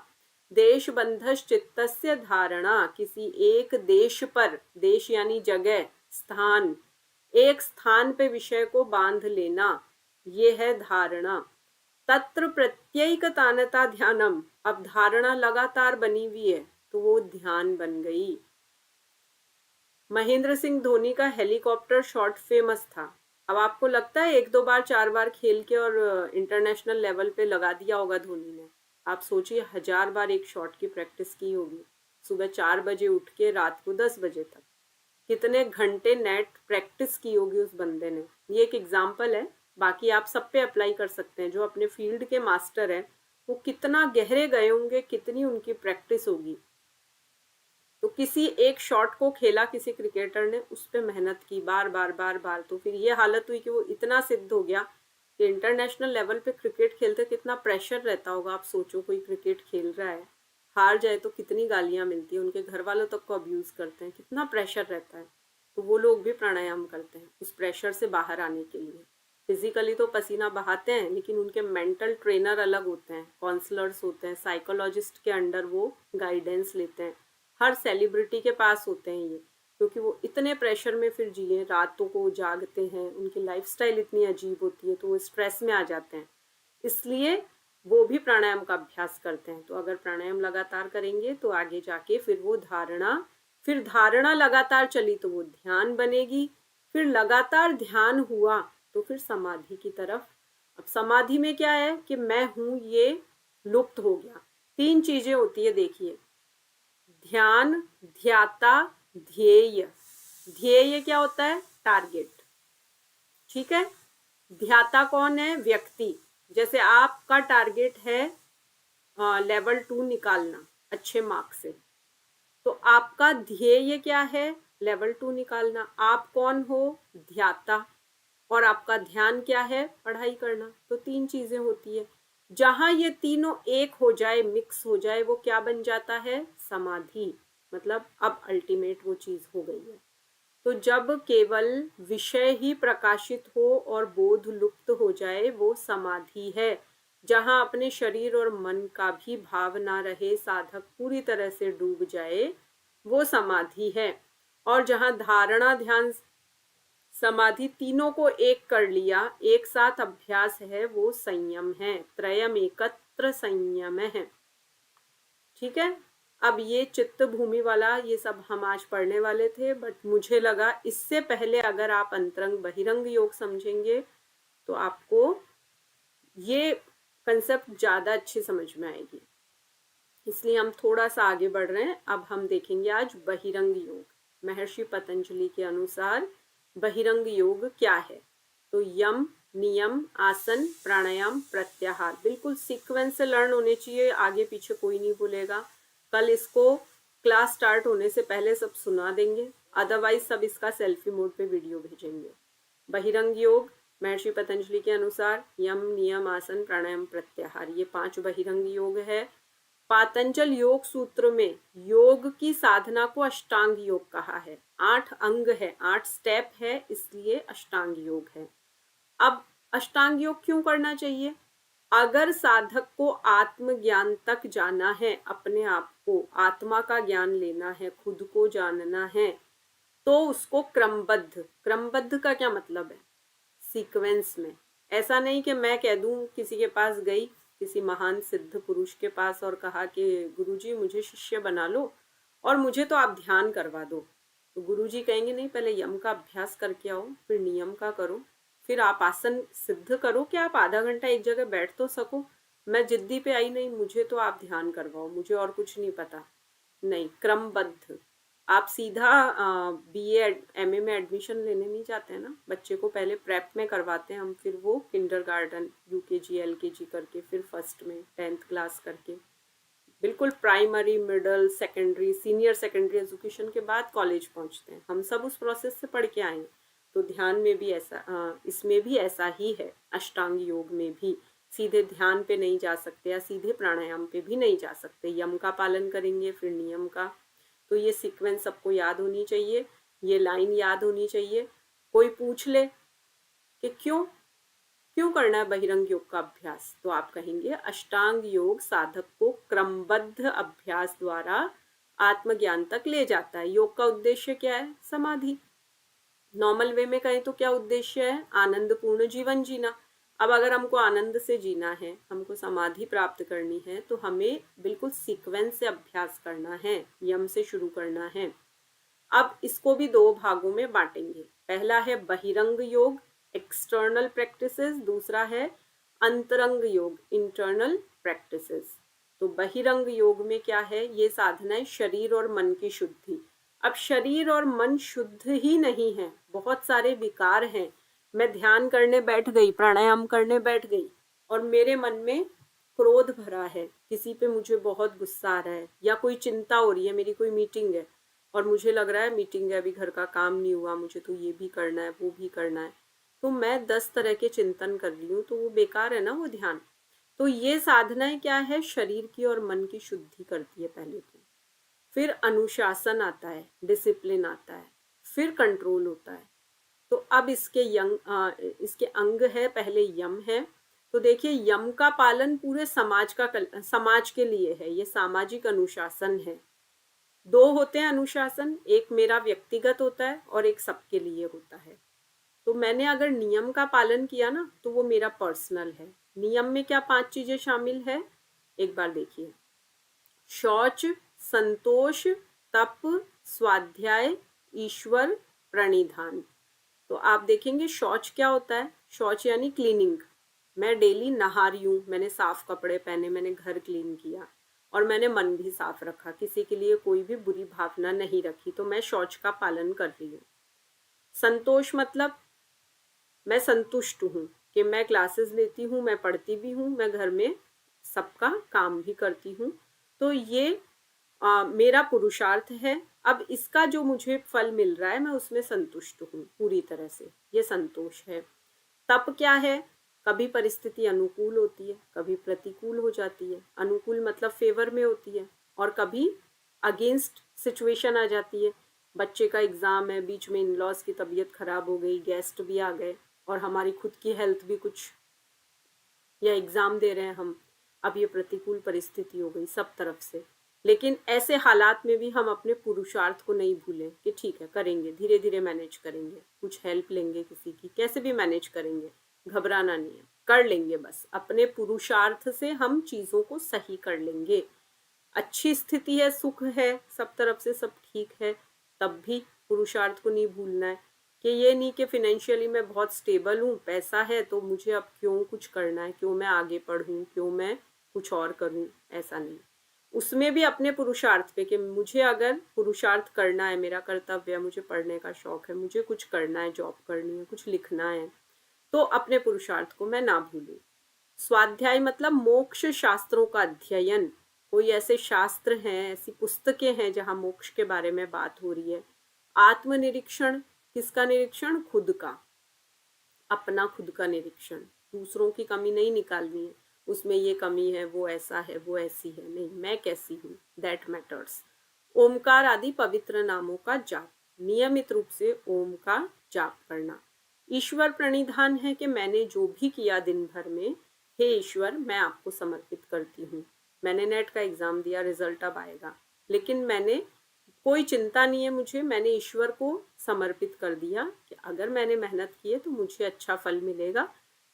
देश बंधस चित्तस्य धारणा, किसी एक देश पर, देश यानी जगह, स्थान, एक स्थान पे विषय को बांध लेना, ये है धारणा। तत्र प्रत्येकतानता ध्यानम, अब धारणा लगातार बनी हुई है तो वो ध्यान बन गई। महेंद्र सिंह धोनी का हेलीकॉप्टर शॉट फेमस था। अब आपको लगता है 1-2 बार 4 बार खेल के और इंटरनेशनल लेवल पे लगा दिया होगा धोनी ने? आप सोचिए 1000 बार एक शॉट की प्रैक्टिस की होगी, सुबह 4 बजे उठ के रात को 10 बजे तक, कितने घंटे नेट प्रैक्टिस की होगी उस बंदे ने। ये एक एग्जाम्पल है, बाकी आप सब पे अप्लाई कर सकते हैं। जो अपने फील्ड के मास्टर हैं वो कितना गहरे गए होंगे, कितनी उनकी प्रैक्टिस होगी। तो किसी एक शॉट को खेला किसी क्रिकेटर ने, उस पर मेहनत की बार बार बार बार, तो फिर ये हालत हुई कि वो इतना सिद्ध हो गया कि इंटरनेशनल लेवल पे क्रिकेट खेलते कितना प्रेशर रहता होगा। आप सोचो कोई क्रिकेट खेल रहा है, हार जाए तो कितनी गालियां मिलती हैं, उनके घर वालों तक को अब्यूज करते हैं, कितना प्रेशर रहता है। तो वो लोग भी प्राणायाम करते हैं उस प्रेशर से बाहर आने के लिए। फिजिकली तो पसीना बहाते हैं, लेकिन उनके मेंटल ट्रेनर अलग होते हैं, काउंसलर्स होते हैं, साइकोलॉजिस्ट के अंडर वो गाइडेंस लेते हैं। हर सेलिब्रिटी के पास होते हैं ये, क्योंकि वो इतने प्रेशर में फिर जिए, रातों को जागते हैं, उनकी लाइफस्टाइल इतनी अजीब होती है, तो वो स्ट्रेस में आ जाते हैं, इसलिए वो भी प्राणायाम का अभ्यास करते हैं। तो अगर प्राणायाम लगातार करेंगे तो आगे जाके फिर वो धारणा, फिर धारणा लगातार चली तो वो ध्यान बनेगी, फिर लगातार ध्यान हुआ तो फिर समाधि की तरफ। अब समाधि में क्या है कि मैं हूं ये लुप्त हो गया। 3 चीजें होती है, देखिए, ध्यान, ध्याता, ध्येय। ध्येय क्या होता है? टारगेट, ठीक है। ध्याता कौन है? व्यक्ति। जैसे आपका टारगेट है लेवल 2 निकालना अच्छे मार्क से, तो आपका ध्येय क्या है? लेवल 2 निकालना। आप कौन हो? ध्याता। और आपका ध्यान क्या है? पढ़ाई करना। तो 3 चीजें होती है। जहां ये तीनों एक हो जाए, मिक्स हो जाए, वो क्या बन जाता है? समाधि। मतलब अब अल्टीमेट वो चीज हो गई है। तो जब केवल विषय ही प्रकाशित हो और बोध लुप्त हो जाए, वो समाधि है। जहां अपने शरीर और मन का भी भाव ना रहे, साधक पूरी तरह से डूब जाए, वो समाधि है। और जहां धारणा ध्यान समाधि तीनों को एक कर लिया, एक साथ अभ्यास है, वो संयम है। त्रयम एकत्र संयम है, ठीक है। अब ये चित्त भूमि वाला ये सब हम आज पढ़ने वाले थे, बट मुझे लगा इससे पहले अगर आप अंतरंग बहिरंग योग समझेंगे तो आपको ये कंसेप्ट ज्यादा अच्छी समझ में आएगी। इसलिए हम थोड़ा सा आगे बढ़ रहे हैं। अब हम देखेंगे आज बहिरंग योग। महर्षि पतंजलि के अनुसार बहिरंग योग क्या है। तो यम, नियम, आसन, प्राणायाम, प्रत्याहार बिल्कुल सीक्वेंस से लर्न होने चाहिए, आगे पीछे कोई नहीं बोलेगा। कल इसको क्लास स्टार्ट होने से पहले सब सुना देंगे, अदरवाइज सब इसका सेल्फी मोड पे वीडियो भेजेंगे। बहिरंग योग महर्षि पतंजलि के अनुसार यम, नियम, आसन, प्राणायाम, प्रत्याहार, ये 5 बहिरंग योग है। पातंजल योग सूत्र में योग की साधना को अष्टांग योग कहा है। 8 अंग है, 8 स्टेप है, इसलिए अष्टांग योग है। अब अष्टांग योग क्यों करना चाहिए? अगर साधक को आत्मज्ञान तक जाना है, अपने आप को आत्मा का ज्ञान लेना है, खुद को जानना है, तो उसको क्रमबद्ध का क्या मतलब है? सीक्वेंस में। ऐसा नहीं कि मैं कह दूं, किसी के पास गई, किसी महान सिद्ध पुरुष के पास और कहा कि गुरुजी मुझे शिष्य बना लो और मुझे तो आप ध्यान करवा दो। तो गुरुजी कहेंगे नहीं, पहले यम का अभ्यास करके आओ, फिर नियम का करो, फिर आप आसन सिद्ध करो कि आप आधा घंटा एक जगह बैठ तो सको। मैं जिद्दी पे आई नहीं, मुझे तो आप ध्यान करवाओ, मुझे और कुछ नहीं पता। नहीं, क्रमबद्ध। आप सीधा BA MA में एडमिशन लेने नहीं जाते हैं ना, बच्चे को पहले प्रेप में करवाते हैं हम, फिर वो किंडरगार्टन, UKG LKG करके, फिर फर्स्ट में 10th क्लास करके, बिल्कुल primary, middle, secondary, senior secondary education के बाद कॉलेज पहुंचते हैं। हम सब उस प्रोसेस से पढ़ के आए हैं। तो ध्यान में भी ऐसा, इसमें भी ऐसा ही है। अष्टांग योग में भी सीधे ध्यान पे नहीं जा सकते या सीधे प्राणायाम पे भी नहीं जा सकते, यम का पालन करेंगे, फिर नियम का। तो ये सीक्वेंस सबको याद होनी चाहिए, ये लाइन याद होनी चाहिए। कोई पूछ ले कि क्यों करना है बहिरंग योग का अभ्यास, तो आप कहेंगे अष्टांग योग साधक को क्रमबद्ध अभ्यास द्वारा आत्मज्ञान तक ले जाता है। योग का उद्देश्य क्या है? समाधि। नॉर्मल वे में कहें तो क्या उद्देश्य है? आनंदपूर्ण जीवन जीना। अब अगर हमको आनंद से जीना है, हमको समाधि प्राप्त करनी है, तो हमें बिल्कुल सीक्वेंस से अभ्यास करना है, यम से शुरू करना है। अब इसको भी 2 भागों में बांटेंगे। पहला है बहिरंग योग, एक्सटर्नल प्रैक्टिसेस, दूसरा है अंतरंग योग, इंटरनल प्रैक्टिसेस। तो बहिरंग योग में क्या है? ये साधना है शरीर और मन की शुद्धि। अब शरीर और मन शुद्ध ही नहीं है, बहुत सारे विकार हैं। मैं ध्यान करने बैठ गई, प्राणायाम करने बैठ गई और मेरे मन में क्रोध भरा है, किसी पे मुझे बहुत गुस्सा आ रहा है, या कोई चिंता हो रही है, मेरी कोई मीटिंग है और मुझे लग रहा है मीटिंग है, अभी घर का काम नहीं हुआ, मुझे तो ये भी करना है, वो भी करना है, तो मैं 10 तरह के चिंतन कर रही हूँ, तो वो बेकार है ना वो ध्यान। तो ये साधनाएं क्या है? शरीर की और मन की शुद्धि करती है पहले तो। फिर अनुशासन आता है, डिसिप्लिन आता है, फिर कंट्रोल होता है। तो अब इसके अंग है, पहले यम है। तो देखिए, यम का पालन पूरे समाज के लिए है, ये सामाजिक अनुशासन है। 2 होते हैं अनुशासन, एक मेरा व्यक्तिगत होता है और एक सबके लिए होता है। तो मैंने अगर नियम का पालन किया ना, तो वो मेरा पर्सनल है। नियम में क्या 5 चीजें शामिल है? एक बार देखिए, शौच, संतोष, तप, स्वाध्याय, ईश्वर, प्रणिधान। तो आप देखेंगे शौच क्या होता है? शौच यानी क्लीनिंग। मैं डेली नहा रही हूँ, मैंने साफ कपड़े पहने, मैंने घर क्लीन किया और मैंने मन भी साफ रखा, किसी के लिए कोई भी बुरी भावना नहीं रखी, तो मैं शौच का पालन कर रही हूँ। संतोष मतलब मैं संतुष्ट हूँ कि मैं क्लासेस लेती हूँ, मैं पढ़ती भी हूँ, मैं घर में सबका काम भी करती हूँ, तो ये मेरा पुरुषार्थ है। अब इसका जो मुझे फल मिल रहा है, मैं उसमें संतुष्ट हूँ पूरी तरह से, ये संतोष है। तप क्या है? कभी परिस्थिति अनुकूल होती है, कभी प्रतिकूल हो जाती है। अनुकूल मतलब फेवर में होती है और कभी अगेंस्ट सिचुएशन आ जाती है। बच्चे का एग्ज़ाम है, बीच में इन-लॉज की तबीयत खराब हो गई, गेस्ट भी आ गए और हमारी खुद की हेल्थ भी कुछ, या एग्ज़ाम दे रहे हैं हम, अब ये प्रतिकूल परिस्थिति हो गई सब तरफ से। लेकिन ऐसे हालात में भी हम अपने पुरुषार्थ को नहीं भूलें कि ठीक है, करेंगे, धीरे धीरे मैनेज करेंगे, कुछ हेल्प लेंगे किसी की, कैसे भी मैनेज करेंगे, घबराना नहीं है, कर लेंगे। बस अपने पुरुषार्थ से हम चीज़ों को सही कर लेंगे। अच्छी स्थिति है, सुख है, सब तरफ से सब ठीक है, तब भी पुरुषार्थ को नहीं भूलना है कि ये नहीं कि फिनेंशियली मैं बहुत स्टेबल हूँ, पैसा है, तो मुझे अब क्यों कुछ करना है, क्यों मैं आगे पढ़ूँ, क्यों मैं कुछ और करूँ, ऐसा नहीं। उसमें भी अपने पुरुषार्थ पे कि मुझे अगर पुरुषार्थ करना है, मेरा कर्तव्य है, मुझे पढ़ने का शौक है, मुझे कुछ करना है, जॉब करनी है, कुछ लिखना है, तो अपने पुरुषार्थ को मैं ना भूलूं। स्वाध्याय मतलब मोक्ष शास्त्रों का अध्ययन। कोई ऐसे शास्त्र हैं, ऐसी पुस्तकें हैं जहां मोक्ष के बारे में बात हो रही है। आत्मनिरीक्षण, किसका निरीक्षण? खुद का, अपना खुद का निरीक्षण। दूसरों की कमी नहीं निकालनी है, उसमें ये कमी है, वो ऐसा है, वो ऐसी है, नहीं, मैं कैसी हूँ, दैट मैटर्स। ओमकार आदि पवित्र नामों का जाप, नियमित रूप से ओम का जाप करना। ईश्वर प्रणिधान है कि मैंने जो भी किया दिन भर में, हे ईश्वर मैं आपको समर्पित करती हूँ। मैंने नेट का एग्जाम दिया, रिजल्ट अब आएगा, लेकिन मैंने कोई चिंता नहीं है मुझे, मैंने ईश्वर को समर्पित कर दिया कि अगर मैंने मेहनत की है तो मुझे अच्छा फल मिलेगा,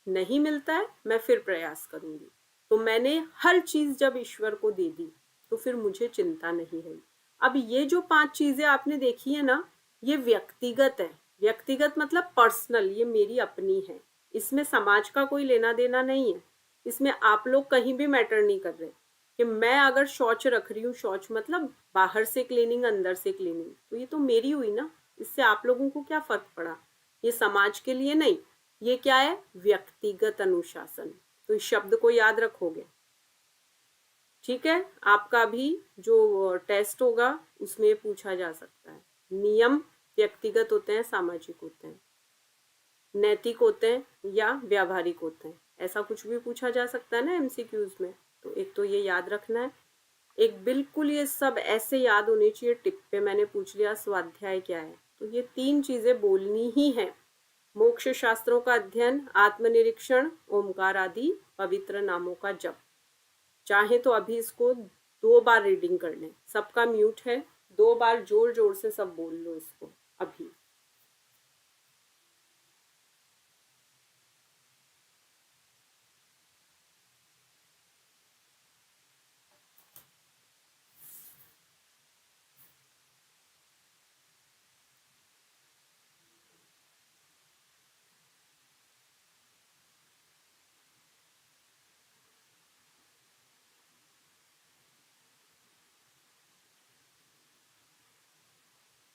नहीं मिलता है मैं फिर प्रयास करूंगी। तो मैंने हर चीज जब ईश्वर को दे दी तो फिर मुझे चिंता नहीं रही। अब ये जो 5 चीजें आपने देखी है ना, ये व्यक्तिगत है। व्यक्तिगत मतलब पर्सनल, ये मेरी अपनी है, इसमें समाज का कोई लेना देना नहीं है। इसमें आप लोग कहीं भी मैटर नहीं कर रहे कि मैं अगर शौच रख रही हूँ, शौच मतलब बाहर से क्लीनिंग अंदर से क्लीनिंग, तो ये तो मेरी हुई ना, इससे आप लोगों को क्या फर्क पड़ा? ये समाज के लिए नहीं, ये क्या है? व्यक्तिगत अनुशासन। तो इस शब्द को याद रखोगे, ठीक है? आपका भी जो टेस्ट होगा उसमें पूछा जा सकता है। नियम व्यक्तिगत होते हैं, सामाजिक होते हैं, नैतिक होते हैं या व्यावहारिक होते हैं, ऐसा कुछ भी पूछा जा सकता है ना एमसीक्यूज में। तो एक तो ये याद रखना है, एक बिल्कुल ये सब ऐसे याद होने चाहिए, टिप पे मैंने पूछ लिया स्वाध्याय क्या है, तो ये 3 चीजें बोलनी ही है। मोक्ष शास्त्रों का अध्ययन, आत्मनिरीक्षण, ओमकार आदि पवित्र नामों का जप। चाहे तो अभी इसको 2 बार रीडिंग कर लें, सबका म्यूट है, 2 बार जोर जोर से सब बोल लो इसको अभी।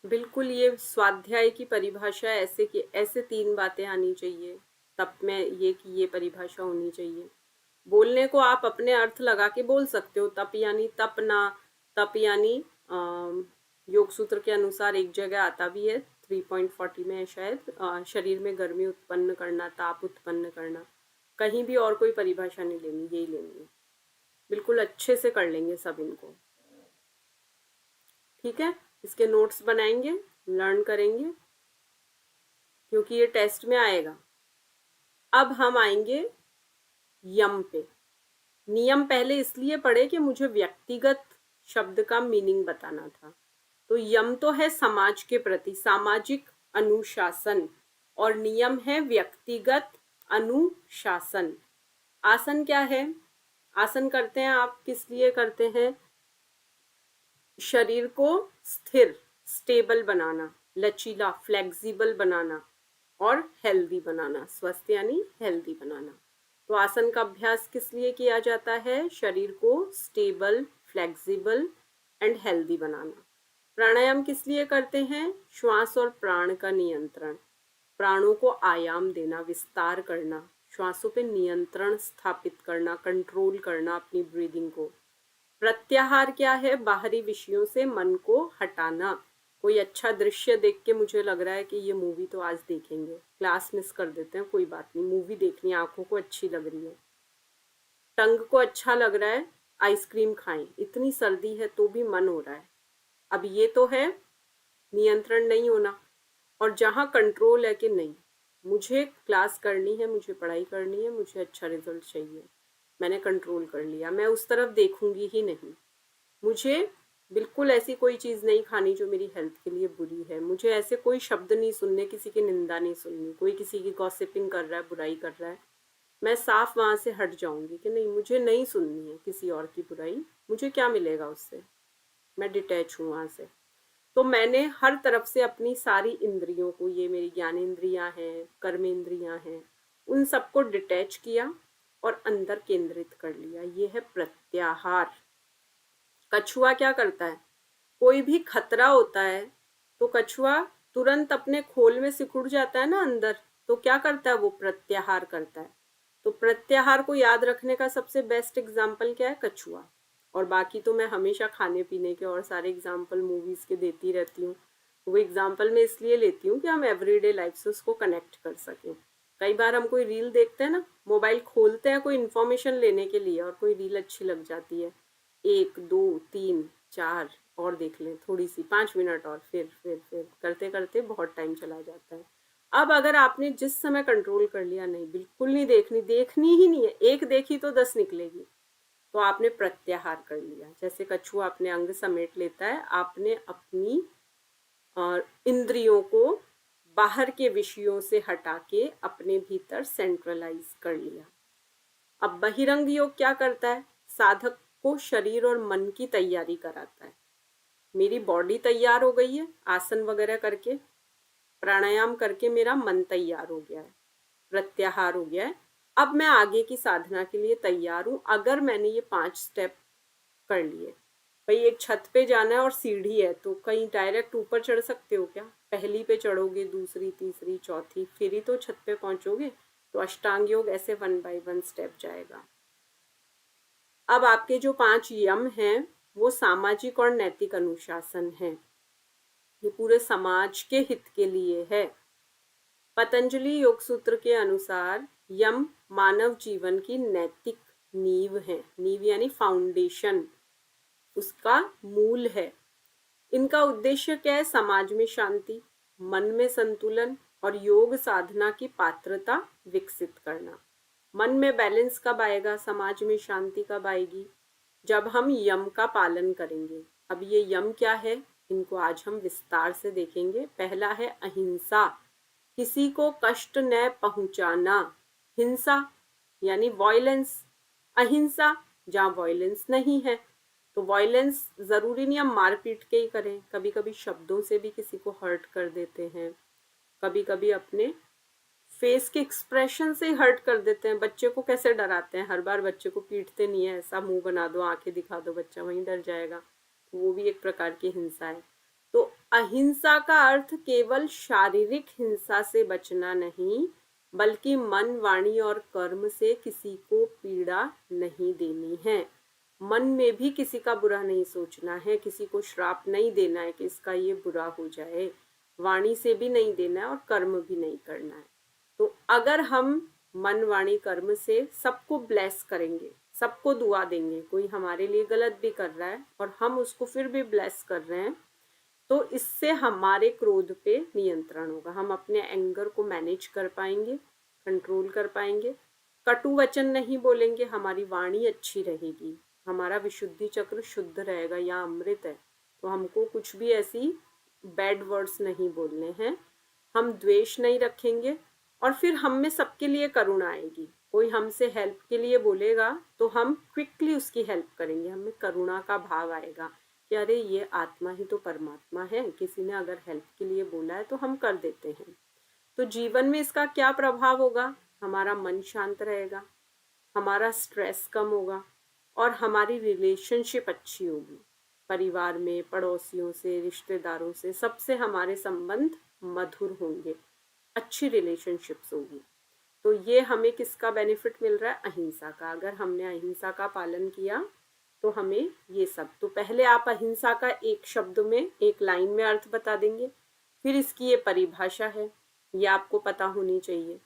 बिल्कुल, ये स्वाध्याय की परिभाषा ऐसे कि ऐसे 3 बातें आनी चाहिए, तब में ये कि ये परिभाषा होनी चाहिए। बोलने को आप अपने अर्थ लगा के बोल सकते हो, तप यानी तपना, तप यानी योग सूत्र के अनुसार एक जगह आता भी है 3.40 में है शायद, शरीर में गर्मी उत्पन्न करना, ताप उत्पन्न करना। कहीं भी और कोई परिभाषा नहीं लेनी, यही लेनी है। बिल्कुल अच्छे से कर लेंगे सब इनको, ठीक है? इसके नोट्स बनाएंगे, लर्न करेंगे, क्योंकि ये टेस्ट में आएगा। अब हम आएंगे यम पे। नियम पहले इसलिए पढ़े कि मुझे व्यक्तिगत शब्द का मीनिंग बताना था। तो यम तो है समाज के प्रति, सामाजिक अनुशासन, और नियम है व्यक्तिगत अनुशासन। आसन क्या है? आसन करते हैं आप किस लिए करते हैं? शरीर को स्थिर, स्टेबल बनाना, लचीला, फ्लेक्सिबल बनाना और हेल्दी बनाना। स्वस्थ यानी हेल्दी बनाना। तो आसन का अभ्यास किस लिए किया जाता है? शरीर को स्टेबल, फ्लेक्सिबल एंड हेल्दी बनाना। प्राणायाम किस लिए करते हैं? श्वास और प्राण का नियंत्रण, प्राणों को आयाम देना, विस्तार करना, श्वासों पे नियंत्रण स्थापित करना, कंट्रोल करना अपनी ब्रीदिंग को। प्रत्याहार क्या है? बाहरी विषयों से मन को हटाना। कोई अच्छा दृश्य देख के मुझे लग रहा है कि ये मूवी तो आज देखेंगे, क्लास मिस कर देते हैं, कोई बात नहीं, मूवी देखनी, आंखों को अच्छी लग रही है, टंग को अच्छा लग रहा है, आइसक्रीम खाएं, इतनी सर्दी है तो भी मन हो रहा है। अब ये तो है नियंत्रण नहीं होना। और जहाँ कंट्रोल है कि नहीं, मुझे क्लास करनी है, मुझे पढ़ाई करनी है, मुझे अच्छा रिजल्ट चाहिए, मैंने कंट्रोल कर लिया, मैं उस तरफ देखूंगी ही नहीं। मुझे बिल्कुल ऐसी कोई चीज़ नहीं खानी जो मेरी हेल्थ के लिए बुरी है, मुझे ऐसे कोई शब्द नहीं सुनने, किसी की निंदा नहीं सुननी, कोई किसी की गॉसिपिंग कर रहा है, बुराई कर रहा है, मैं साफ वहाँ से हट जाऊंगी कि नहीं, मुझे नहीं सुननी है किसी और की बुराई, मुझे क्या मिलेगा उससे, मैं डिटैच हूँ वहाँ से। तो मैंने हर तरफ से अपनी सारी इंद्रियों को, ये मेरी ज्ञानेंद्रियाँ हैं, कर्मेंद्रियाँ हैं, उन सबको डिटैच किया और अंदर केंद्रित कर लिया। ये है प्रत्याहार। कछुआ क्या करता है? कोई भी खतरा होता है तो कछुआ तुरंत अपने खोल में सिकुड़ जाता है ना अंदर, तो क्या करता है, वो प्रत्याहार करता है। तो प्रत्याहार को याद रखने का सबसे बेस्ट एग्जाम्पल क्या है, कछुआ। और बाकी तो मैं हमेशा खाने पीने के और सारे एग्जाम्पल मूवीज के देती रहती हूँ। वो एग्जाम्पल मैं इसलिए लेती हूँ कि हम एवरीडे लाइफ से उसको कनेक्ट कर सकें। कई बार हम कोई रील देखते हैं ना, मोबाइल खोलते हैं कोई इन्फॉर्मेशन लेने के लिए और कोई रील अच्छी लग जाती है, 1 2 3 4 और देख लें, थोड़ी सी 5 मिनट और, फिर करते करते बहुत टाइम चला जाता है। अब अगर आपने जिस समय कंट्रोल कर लिया, नहीं बिल्कुल नहीं देखनी, देखनी ही नहीं है, एक देखी तो 10 निकलेगी, तो आपने प्रत्याहार कर लिया। जैसे कछुआ अपने अंग समेट लेता है, आपने अपनी इंद्रियों को बाहर के विषयों से हटा के अपने भीतर सेंट्रलाइज कर लिया। अब बहिरंग योग क्या करता है, साधक को शरीर और मन की तैयारी कराता है। मेरी बॉडी तैयार हो गई है, आसन वगैरह करके, प्राणायाम करके मेरा मन तैयार हो गया है, प्रत्याहार हो गया है। अब मैं आगे की साधना के लिए तैयार हूं। अगर मैंने ये 5 स्टेप कर लिए, भाई एक छत पे जाना है और सीढ़ी है, तो कहीं डायरेक्ट ऊपर चढ़ सकते हो क्या? पहली पे चढ़ोगे, दूसरी, तीसरी, चौथी, फिर ही तो छत पे पहुंचोगे। तो अष्टांग योग ऐसे 1 बाय 1 स्टेप जाएगा। अब आपके जो 5 यम हैं वो सामाजिक और नैतिक अनुशासन है, ये पूरे समाज के हित के लिए है। पतंजलि योग सूत्र के अनुसार यम मानव जीवन की नैतिक नींव है। नींव यानी फाउंडेशन, उसका मूल है। इनका उद्देश्य क्या है, समाज में शांति, मन में संतुलन और योग साधना की पात्रता विकसित करना। मन में बैलेंस कब आएगा, समाज में शांति कब आएगी, जब हम यम का पालन करेंगे। अब ये यम क्या है, इनको आज हम विस्तार से देखेंगे। पहला है अहिंसा, किसी को कष्ट न पहुंचाना। हिंसा यानी वॉयलेंस, अहिंसा जहाँ वॉयलेंस नहीं है। तो वॉयलेंस जरूरी नहीं हम मारपीट के ही करें, कभी कभी शब्दों से भी किसी को हर्ट कर देते हैं, कभी कभी अपने फेस के एक्सप्रेशन से हर्ट कर देते हैं। बच्चे को कैसे डराते हैं, हर बार बच्चे को पीटते नहीं है, ऐसा मुंह बना दो, आंखें दिखा दो, बच्चा वहीं डर जाएगा। तो वो भी एक प्रकार की हिंसा है। तो अहिंसा का अर्थ केवल शारीरिक हिंसा से बचना नहीं, बल्कि मन, वाणी और कर्म से किसी को पीड़ा नहीं देनी है। मन में भी किसी का बुरा नहीं सोचना है, किसी को श्राप नहीं देना है कि इसका ये बुरा हो जाए, वाणी से भी नहीं देना है और कर्म भी नहीं करना है। तो अगर हम मन, वाणी, कर्म से सबको ब्लेस करेंगे, सबको दुआ देंगे, कोई हमारे लिए गलत भी कर रहा है और हम उसको फिर भी ब्लेस कर रहे हैं, तो इससे हमारे क्रोध पे नियंत्रण होगा। हम अपने एंगर को मैनेज कर पाएंगे, कंट्रोल कर पाएंगे, कटु वचन नहीं बोलेंगे, हमारी वाणी अच्छी रहेगी, हमारा विशुद्धि चक्र शुद्ध रहेगा, या अमृत है, तो हमको कुछ भी ऐसी बैड वर्ड्स नहीं बोलने हैं। हम द्वेष नहीं रखेंगे और फिर हम में सबके लिए करुणा आएगी। कोई हमसे हेल्प के लिए बोलेगा तो हम क्विकली उसकी हेल्प करेंगे, हमें करुणा का भाव आएगा कि अरे ये आत्मा ही तो परमात्मा है, किसी ने अगर हेल्प के लिए बोला है तो हम कर देते हैं। तो जीवन में इसका क्या प्रभाव होगा, हमारा मन शांत रहेगा, हमारा स्ट्रेस कम होगा और हमारी रिलेशनशिप अच्छी होगी। परिवार में, पड़ोसियों से, रिश्तेदारों से, सबसे हमारे संबंध मधुर होंगे, अच्छी रिलेशनशिप्स होगी। तो ये हमें किसका बेनिफिट मिल रहा है, अहिंसा का। अगर हमने अहिंसा का पालन किया तो हमें ये सब, तो पहले आप अहिंसा का एक शब्द में, एक लाइन में अर्थ बता देंगे, फिर इसकी ये परिभाषा है, ये आपको पता होनी चाहिए।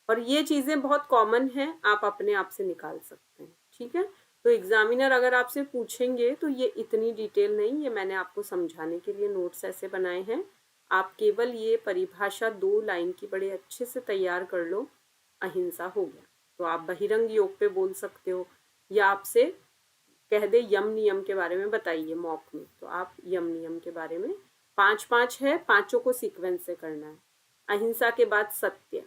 और ये चीजें बहुत कॉमन हैं, आप अपने आप से निकाल सकते हैं, ठीक है। तो एग्जामिनर अगर आपसे पूछेंगे तो ये इतनी डिटेल नहीं, ये मैंने आपको समझाने के लिए नोट्स ऐसे बनाए हैं। आप केवल ये परिभाषा 2 लाइन की बड़े अच्छे से तैयार कर लो, अहिंसा हो गया। तो आप बहिरंग योग पे बोल सकते हो, या आपसे कह दे यम नियम के बारे में बताइए मॉक में, तो आप यम नियम के बारे में, 5-5 है, पांचों को सीक्वेंस से करना है। अहिंसा के बाद सत्य,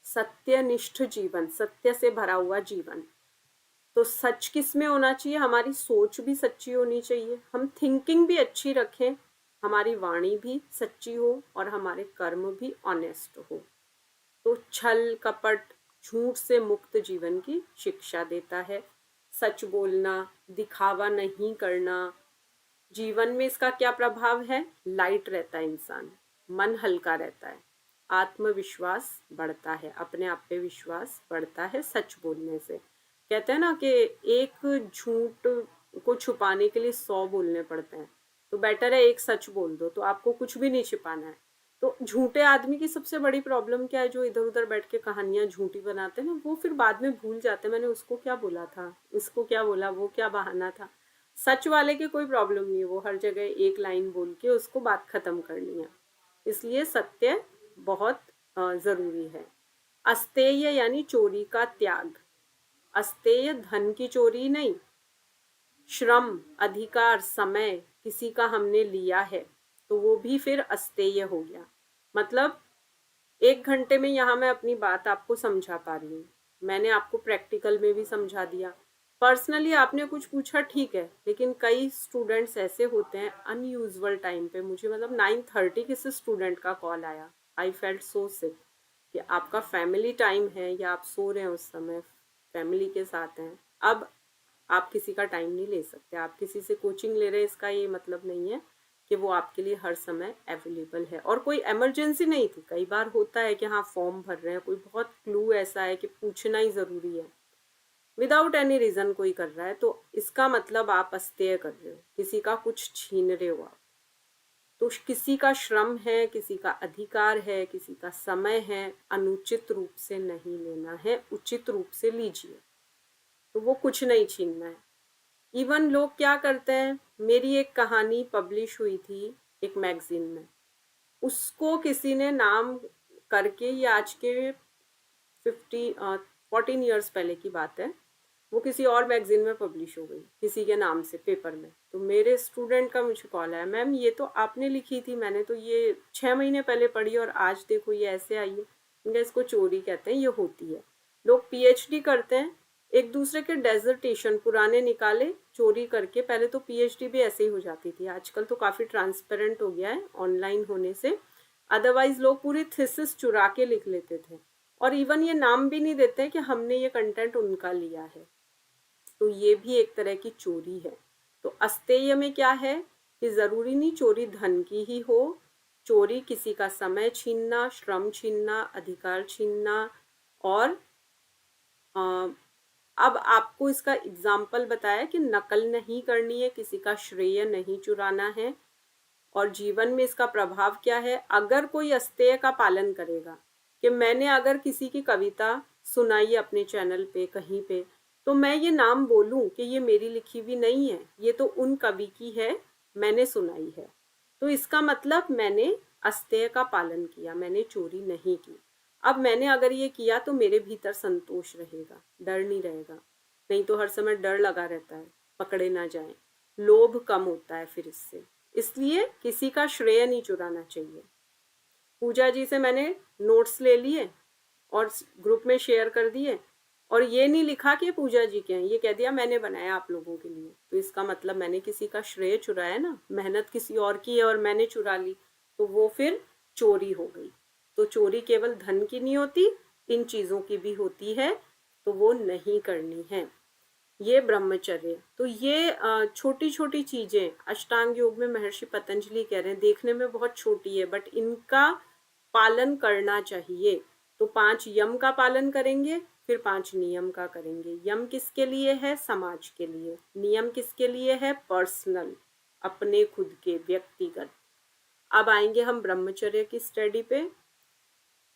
सत्यनिष्ठ जीवन, सत्य से भरा हुआ जीवन। तो सच किस में होना चाहिए, हमारी सोच भी सच्ची होनी चाहिए, हम थिंकिंग भी अच्छी रखें, हमारी वाणी भी सच्ची हो और हमारे कर्म भी ऑनेस्ट हो। तो छल, कपट, झूठ से मुक्त जीवन की शिक्षा देता है। सच बोलना, दिखावा नहीं करना। जीवन में इसका क्या प्रभाव है, लाइट रहता है इंसान, मन हल्का रहता है, आत्मविश्वास बढ़ता है, अपने आप पे विश्वास बढ़ता है सच बोलने से। कहते हैं ना कि एक झूठ को छुपाने के लिए 100 बोलने पड़ते हैं, तो बेटर है एक सच बोल दो, तो आपको कुछ भी नहीं छिपाना है। तो झूठे आदमी की सबसे बड़ी प्रॉब्लम क्या है, जो इधर उधर बैठ के कहानियां झूठी बनाते हैं ना, वो फिर बाद में भूल जाते हैं, मैंने उसको क्या बोला था, इसको क्या बोला, वो क्या बहाना था। सच वाले की कोई प्रॉब्लम नहीं है, वो हर जगह एक लाइन बोल के उसको बात खत्म करनी है। इसलिए सत्य बहुत जरूरी है। अस्तेय यानी चोरी का त्याग। अस्तेय धन की चोरी नहीं, श्रम, अधिकार, समय किसी का हमने लिया है तो वो भी फिर अस्तेय हो गया। मतलब 1 घंटे में यहाँ मैं अपनी बात आपको समझा पा रही हूँ, मैंने आपको प्रैक्टिकल में भी समझा दिया, पर्सनली आपने कुछ पूछा ठीक है, लेकिन कई स्टूडेंट्स ऐसे होते हैं अनयूजुअल टाइम पे। मुझे मतलब 9:30 किसी स्टूडेंट का कॉल आया, आई फेल्ट सो सिक कि आपका फैमिली टाइम है या आप सो रहे हैं उस समय, फैमिली के साथ हैं, अब आप किसी का टाइम नहीं ले सकते। आप किसी से कोचिंग ले रहे हैं इसका ये मतलब नहीं है कि वो आपके लिए हर समय अवेलेबल है। और कोई इमरजेंसी नहीं थी, कई बार होता है कि हाँ फॉर्म भर रहे हैं, कोई बहुत क्लू ऐसा है कि पूछना ही ज़रूरी है, विदाउट एनी रीज़न कोई कर रहा है, तो इसका मतलब आप अस्तेय कर रहे हो, किसी का कुछ छीन रहे हो आप। तो किसी का श्रम है, किसी का अधिकार है, किसी का समय है, अनुचित रूप से नहीं लेना है, उचित रूप से लीजिए, तो वो कुछ नहीं छीनना है। इवन लोग क्या करते हैं, मेरी एक कहानी पब्लिश हुई थी एक मैगजीन में, उसको किसी ने नाम करके, ये आज के 14 ईयर्स पहले की बात है, वो किसी और मैगजीन में पब्लिश हो गई किसी के नाम से पेपर में। तो मेरे स्टूडेंट का मुझे कॉल आया, मैम ये तो आपने लिखी थी, मैंने तो ये 6 महीने पहले पढ़ी और आज देखो ये ऐसे आई है। इनका इसको चोरी कहते हैं, ये होती है। लोग पीएचडी करते हैं, एक दूसरे के डेजर्टेशन पुराने निकाले चोरी करके। पहले तो पीएचडी भी ऐसे ही हो जाती थी, आजकल तो काफ़ी ट्रांसपेरेंट हो गया है ऑनलाइन होने से। अदरवाइज लोग पूरी थीसिस चुरा के लिख लेते थे, और इवन ये नाम भी नहीं देते कि हमने ये कंटेंट उनका लिया है, तो ये भी एक तरह की चोरी है। तो अस्तेय में क्या है कि ज़रूरी नहीं चोरी धन की ही हो, चोरी किसी का समय छीनना, श्रम छीनना, अधिकार छीनना। और अब आपको इसका एग्जाम्पल बताया कि नकल नहीं करनी है, किसी का श्रेय नहीं चुराना है। और जीवन में इसका प्रभाव क्या है, अगर कोई अस्तेय का पालन करेगा, कि मैंने अगर किसी की कविता सुनाई अपने चैनल पे कहीं पे, तो मैं ये नाम बोलूं कि ये मेरी लिखी हुई नहीं है, ये तो उन कवि की है, मैंने सुनाई है, तो इसका मतलब मैंने अस्तेय का पालन किया, मैंने चोरी नहीं की। अब मैंने अगर ये किया तो मेरे भीतर संतोष रहेगा, डर नहीं रहेगा। नहीं तो हर समय डर लगा रहता है पकड़े ना जाए, लोभ कम होता है फिर इससे। इसलिए किसी का श्रेय नहीं चुराना चाहिए। पूजा जी से मैंने नोट्स ले लिए और ग्रुप में शेयर कर दिए, और ये नहीं लिखा कि पूजा जी के हैं, ये कह दिया मैंने बनाया आप लोगों के लिए, तो इसका मतलब मैंने किसी का श्रेय चुराया ना, मेहनत किसी और की है और मैंने चुरा ली, तो वो फिर चोरी हो गई। तो चोरी केवल धन की नहीं होती, इन चीज़ों की भी होती है, तो वो नहीं करनी है। ये ब्रह्मचर्य। तो ये छोटी छोटी चीजें अष्टांग योग में महर्षि पतंजलि कह रहे हैं, देखने में बहुत छोटी है बट इनका पालन करना चाहिए। तो 5 यम का पालन करेंगे, फिर 5 नियम का करेंगे। यम किसके लिए है, समाज के लिए। नियम किसके लिए है, पर्सनल, अपने खुद के, व्यक्तिगत। अब आएंगे हम ब्रह्मचर्य की स्टडी पे।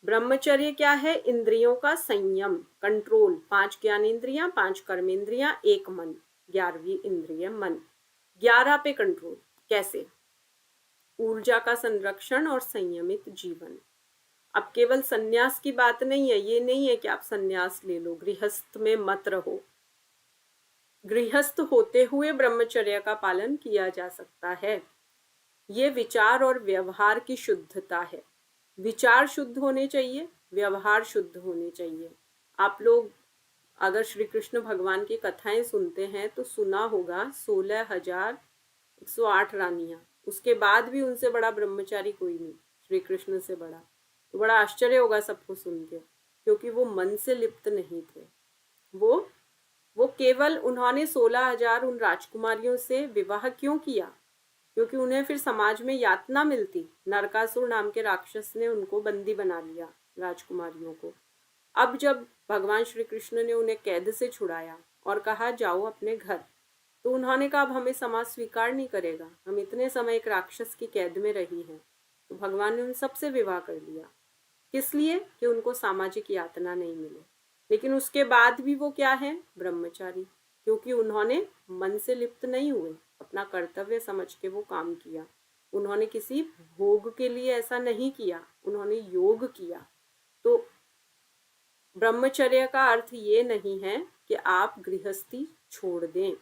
ब्रह्मचर्य क्या है, इंद्रियों का संयम, कंट्रोल। 5 ज्ञानेंद्रियां, 5 कर्मेंद्रियां, 1 मन, 11वीं इंद्रिय मन। 11 पे कंट्रोल कैसे, ऊर्जा का संरक्षण और संयमित जीवन। अब केवल संन्यास की बात नहीं है, ये नहीं है कि आप संन्यास ले लो, गृहस्थ में मत रहो। गृहस्थ होते हुए ब्रह्मचर्य का पालन किया जा सकता है। ये विचार और व्यवहार की शुद्धता है। विचार शुद्ध होने चाहिए, व्यवहार शुद्ध होने चाहिए। आप लोग अगर श्री कृष्ण भगवान की कथाएं सुनते हैं तो सुना होगा 16,108 रानियां, उसके बाद भी उनसे बड़ा ब्रह्मचारी कोई नहीं, श्री कृष्ण से बड़ा। तो बड़ा आश्चर्य होगा सबको सुन के, क्योंकि वो मन से लिप्त नहीं थे। वो केवल, उन्होंने 16,000 उन राजकुमारियों से विवाह क्यों किया, क्योंकि उन्हें फिर समाज में यातना मिलती। नरकासुर नाम के राक्षस ने उनको बंदी बना लिया, राजकुमारियों को। अब जब भगवान श्री कृष्ण ने उन्हें कैद से छुड़ाया और कहा जाओ अपने घर, तो उन्होंने कहा अब हमें समाज स्वीकार नहीं करेगा, हम इतने समय एक राक्षस की कैद में रही हैं। तो भगवान ने उन सबसे विवाह कर लिया। किस लिए? कि उनको सामाजिक यातना नहीं मिले। लेकिन उसके बाद भी वो क्या है? ब्रह्मचारी, क्योंकि उन्होंने मन से लिप्त नहीं हुए, अपना कर्तव्य समझ के वो काम किया। उन्होंने किसी भोग के लिए ऐसा नहीं किया, उन्होंने योग किया। तो ब्रह्मचर्य का अर्थ ये नहीं है कि आप गृहस्थी छोड़ दें।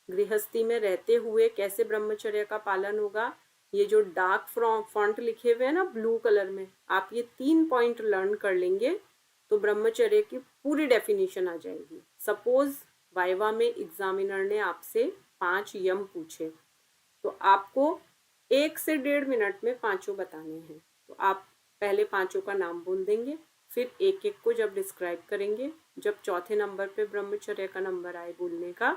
गृहस्थी में रहते हुए कैसे ब्रह्मचर्य का पालन होगा? ये जो डार्क फॉन्ट लिखे हुए हैं ना ब्लू कलर में, आप ये 3 पॉइंट लर्न कर लेंगे तो ब्रह्मचर्य की पूरी डेफिनेशन आ जाएगी। सपोज वाइवा में एग्जामिनर ने आपसे 5 यम पूछे, तो आपको 1 से 1.5 मिनट में 5 बताने हैं। तो आप पहले 5 का नाम बोल देंगे, फिर एक एक को जब डिस्क्राइब करेंगे, जब चौथे नंबर पे ब्रह्मचर्य का नंबर आए बोलने का,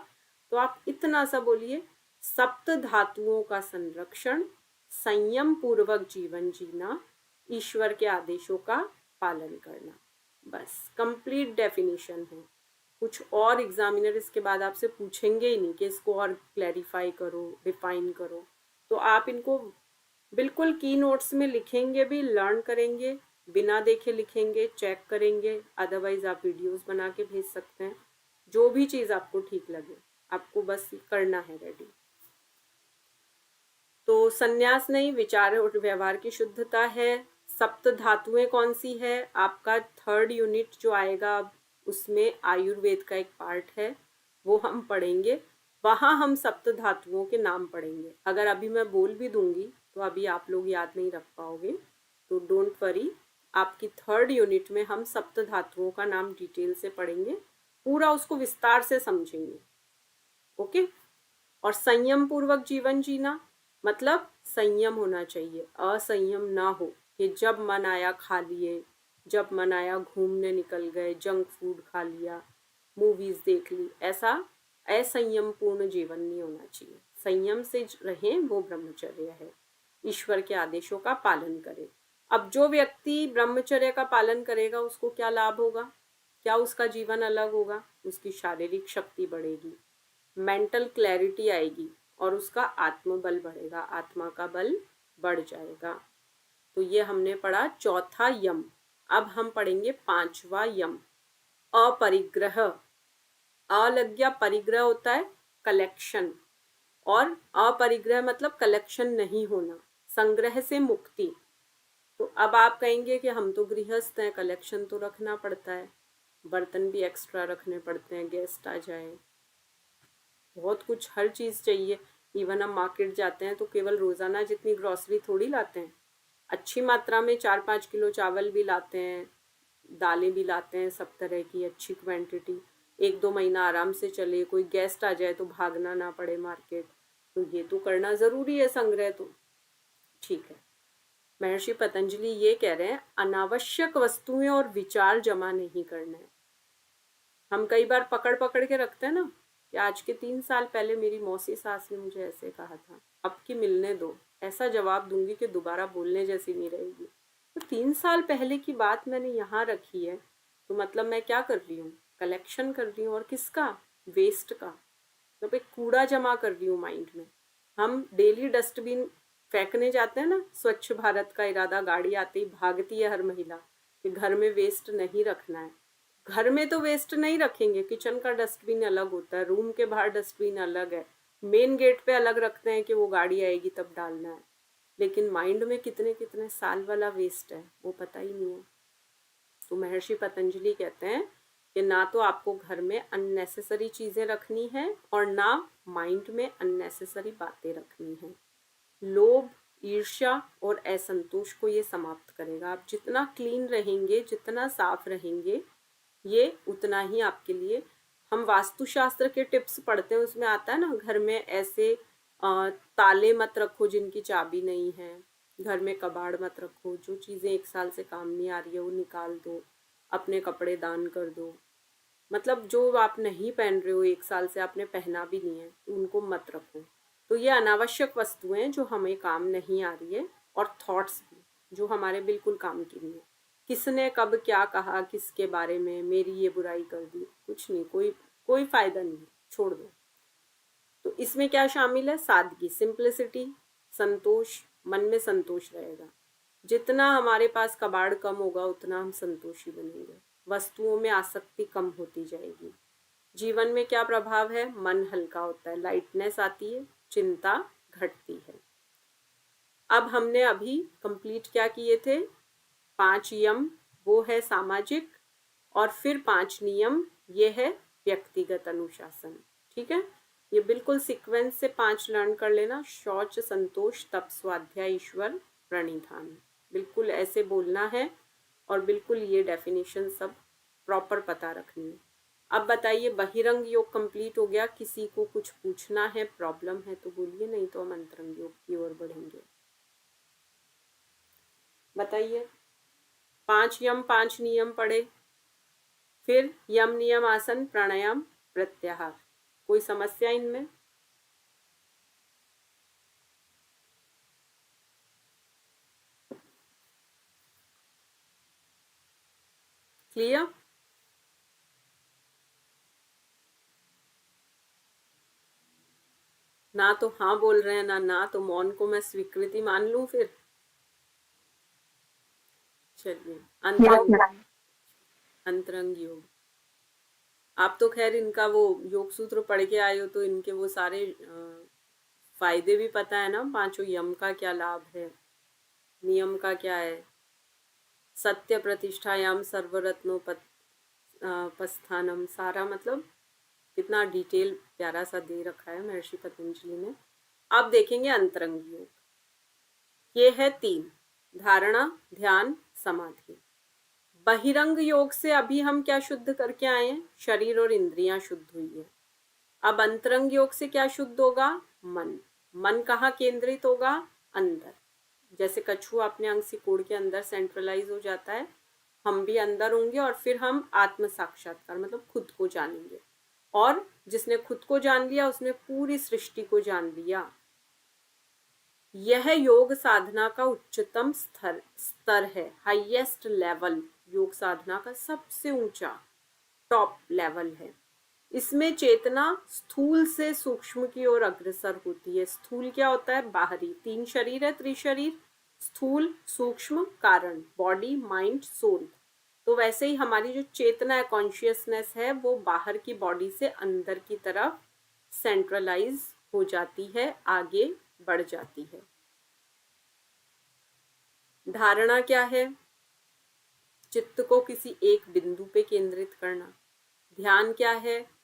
तो आप इतना सा बोलिए, सप्त धातुओं का संरक्षण, संयम पूर्वक जीवन जीना, ईश्वर के आदेशों का पालन करना। बस कंप्लीट डेफिनेशन है। कुछ और एग्जामिनर इसके बाद आपसे पूछेंगे ही नहीं कि इसको और क्लैरिफाई करो, डिफाइन करो। तो आप इनको बिल्कुल की नोट्स में लिखेंगे भी, लर्न करेंगे, बिना देखे लिखेंगे, चेक करेंगे। अदरवाइज आप वीडियोस बना के भेज सकते हैं, जो भी चीज़ आपको ठीक लगे, आपको बस करना है रेडी। तो संन्यास नहीं, विचार और व्यवहार की शुद्धता है। सप्त धातुएं कौन सी है? आपका 3rd यूनिट जो आएगा अब, उसमें आयुर्वेद का एक पार्ट है, वो हम पढ़ेंगे। वहाँ हम सप्त धातुओं के नाम पढ़ेंगे। अगर अभी मैं बोल भी दूंगी तो अभी आप लोग याद नहीं रख पाओगे, तो डोंट वरी, आपकी 3rd यूनिट में हम सप्त धातुओं का नाम डिटेल से पढ़ेंगे, पूरा उसको विस्तार से समझेंगे। ओके। और संयम पूर्वक जीवन जीना मतलब संयम होना चाहिए, असंयम ना हो कि जब मन आया खा लिए, जब मन आया घूमने निकल गए, जंक फूड खा लिया, मूवीज देख ली। ऐसा असंयम पूर्ण जीवन नहीं होना चाहिए। संयम से रहें, वो ब्रह्मचर्य है। ईश्वर के आदेशों का पालन करें। अब जो व्यक्ति ब्रह्मचर्य का पालन करेगा उसको क्या लाभ होगा? क्या उसका जीवन अलग होगा? उसकी शारीरिक शक्ति बढ़ेगी, मेंटल क्लैरिटी आएगी और उसका आत्मबल बढ़ेगा, आत्मा का बल बढ़ जाएगा। तो ये हमने पढ़ा चौथा यम। अब हम पढ़ेंगे 5वां यम, अपरिग्रह। अ लग गया, परिग्रह होता है कलेक्शन, और अपरिग्रह मतलब कलेक्शन नहीं होना, संग्रह से मुक्ति। तो अब आप कहेंगे कि हम तो गृहस्थ हैं, कलेक्शन तो रखना पड़ता है, बर्तन भी एक्स्ट्रा रखने पड़ते हैं, गेस्ट आ जाए, बहुत कुछ, हर चीज़ चाहिए। इवन हम मार्केट जाते हैं तो केवल रोज़ाना जितनी ग्रॉसरी थोड़ी लाते हैं, अच्छी मात्रा में 4-5 किलो चावल भी लाते हैं, दालें भी लाते हैं, सब तरह की अच्छी क्वांटिटी, 1-2 महीना आराम से चले, कोई गेस्ट आ जाए तो भागना ना पड़े मार्केट। तो ये तो करना ज़रूरी है, संग्रह तो ठीक है। महर्षि पतंजलि ये कह रहे हैं, अनावश्यक वस्तुएं और विचार जमा नहीं करना है। हम कई बार पकड़ पकड़ के रखते हैं ना, कि आज के 3 साल पहले मेरी मौसी सास ने मुझे ऐसे कहा था, अब की मिलने दो, ऐसा जवाब दूंगी कि दोबारा बोलने जैसी नहीं रहेगी। तो 3 साल पहले की बात मैंने यहाँ रखी है, तो मतलब मैं क्या कर रही हूँ? कलेक्शन कर रही हूँ। और किसका? वेस्ट का, मतलब एक कूड़ा जमा कर रही हूँ माइंड में। हम डेली डस्टबिन फेंकने जाते हैं ना, स्वच्छ भारत का इरादा, गाड़ी आते ही भागती है हर महिला कि घर में वेस्ट नहीं रखना है। घर में तो वेस्ट नहीं रखेंगे, किचन का डस्टबिन अलग होता है, रूम के बाहर डस्टबिन अलग है, मेन गेट पे अलग रखते हैं कि वो गाड़ी आएगी तब डालना है। लेकिन माइंड में कितने कितने साल वाला वेस्ट है वो पता ही नहीं है। तो महर्षि पतंजलि कहते हैं कि ना तो आपको घर में अननेसेसरी चीज़ें रखनी है और ना माइंड में अननेसेसरी बातें रखनी है। लोभ, ईर्ष्या और असंतोष को ये समाप्त करेगा। आप जितना क्लीन रहेंगे, जितना साफ रहेंगे, ये उतना ही आपके लिए। हम वास्तुशास्त्र के टिप्स पढ़ते हैं, उसमें आता है ना, घर में ऐसे ताले मत रखो जिनकी चाबी नहीं है, घर में कबाड़ मत रखो, जो चीज़ें 1 साल से काम नहीं आ रही है वो निकाल दो, अपने कपड़े दान कर दो। मतलब जो आप नहीं पहन रहे हो, 1 साल से आपने पहना भी नहीं है, तो उनको मत रखो। तो ये अनावश्यक वस्तुएं हैं जो हमें काम नहीं आ रही है, और थॉट्स भी जो हमारे बिल्कुल काम की नहीं है। किसने कब क्या कहा, किसके बारे में, मेरी ये बुराई कर दी, कुछ नहीं, कोई फायदा नहीं है, छोड़ दो। तो इसमें क्या शामिल है? सादगी, सिंप्लिसिटी, संतोष, मन में संतोष रहेगा। जितना हमारे पास कबाड़ कम होगा उतना हम संतोषी बनेंगे, वस्तुओं में आसक्ति कम होती जाएगी। जीवन में क्या प्रभाव है? मन हल्का होता है, लाइटनेस आती है, चिंता घटती है। अब हमने अभी कंप्लीट क्या किए थे? 5 यम, वो है सामाजिक, और फिर 5 नियम, ये है व्यक्तिगत अनुशासन। ठीक है, ये बिल्कुल सीक्वेंस से 5 लर्न कर लेना। शौच, संतोष, तप, स्वाध्याय, ईश्वर, प्रणिधान, बिल्कुल ऐसे बोलना है, और बिल्कुल ये डेफिनेशन सब प्रॉपर पता रखनी है। अब बताइए, बहिरंग योग कंप्लीट हो गया। किसी को कुछ पूछना है, प्रॉब्लम है तो बोलिए, नहीं तो हम अंतरंग योग की ओर बढ़ेंगे। बताइए, 5 यम 5 नियम पढ़े, फिर यम नियम आसन प्राणायाम प्रत्याहार, कोई समस्या इनमें? क्लियर? ना तो हाँ बोल रहे हैं, ना तो मौन को मैं स्वीकृति मान लूं फिर? चलिए, अंतरंग योग। आप तो खैर इनका वो योग सूत्र पढ़ के आए हो, तो इनके वो सारे फायदे भी पता है ना। 5 यम का क्या लाभ है, नियम का क्या है, सत्य प्रतिष्ठायाम सर्वरत्नोपस्थानम, सारा मतलब कितना डिटेल प्यारा सा दे रखा है महर्षि पतंजलि ने। अब देखेंगे अंतरंग योग। ये है 3, धारणा, ध्यान, समाधि। बहिरंग योग से अभी हम क्या शुद्ध करके आए हैं? शरीर और इंद्रियां शुद्ध हुई है। अब अंतरंग योग से क्या शुद्ध होगा? मन। मन कहाँ केंद्रित होगा? अंदर। जैसे कछुआ अपने अंग सिकोड़ के अंदर सेंट्रलाइज हो जाता है, हम भी अंदर होंगे, और फिर हम आत्म साक्षात्कार मतलब खुद को जानेंगे। और जिसने खुद को जान लिया उसने पूरी सृष्टि को जान लिया। यह योग साधना का उच्चतम स्तर है, हाईएस्ट लेवल। योग साधना का सबसे ऊंचा टॉप लेवल है। इसमें चेतना स्थूल से सूक्ष्म की ओर अग्रसर होती है। स्थूल क्या होता है? बाहरी। 3 शरीर है, त्रिशरीर, स्थूल, सूक्ष्म, कारण, बॉडी, माइंड, सोल। तो वैसे ही हमारी जो चेतना है, कॉन्शियसनेस है, वो बाहर की बॉडी से अंदर की तरफ सेंट्रलाइज हो जाती है, आगे बढ़ जाती है। धारणा क्या है? चित्त को किसी एक बिंदु पे केंद्रित करना। ध्यान क्या है?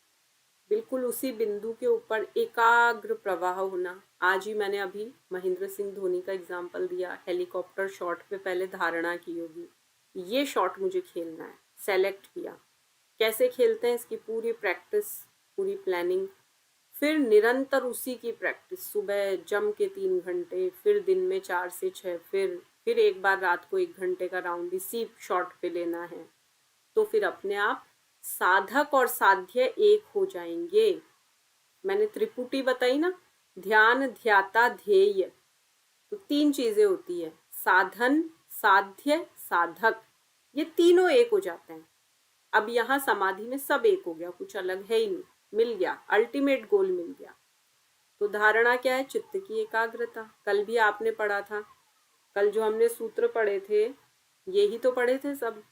बिल्कुल उसी बिंदु के ऊपर एकाग्र प्रवाह होना। आज ही मैंने अभी महेंद्र सिंह धोनी का एग्जाम्पल दिया, हेलीकॉप्टर शॉट पे पहले धारणा की होगी, ये शॉट मुझे खेलना है, सेलेक्ट किया। कैसे खेलते हैं इसकी पूरी प्रैक्टिस, पूरी प्लानिंग, फिर निरंतर उसी की प्रैक्टिस, सुबह जम के 3 घंटे, फिर दिन में 4 से 6, फिर एक बार रात को 1 घंटे का राउंड इसी शॉट पे लेना है। तो फिर अपने आप साधक और साध्य एक हो जाएंगे। मैंने त्रिपुटी बताई ना, ध्यान, ध्याता, ध्येय। तो 3 चीजें होती है, साधन, साध्य, साधक, ये तीनों एक हो जाते हैं। अब यहाँ समाधि में सब एक हो गया, कुछ अलग है ही नहीं, मिल गया, अल्टीमेट गोल मिल गया। तो धारणा क्या है? चित्त की एकाग्रता। कल भी आपने पढ़ा था, कल जो हमने सूत्र पढ़े थे यही तो पढ़े थे सब।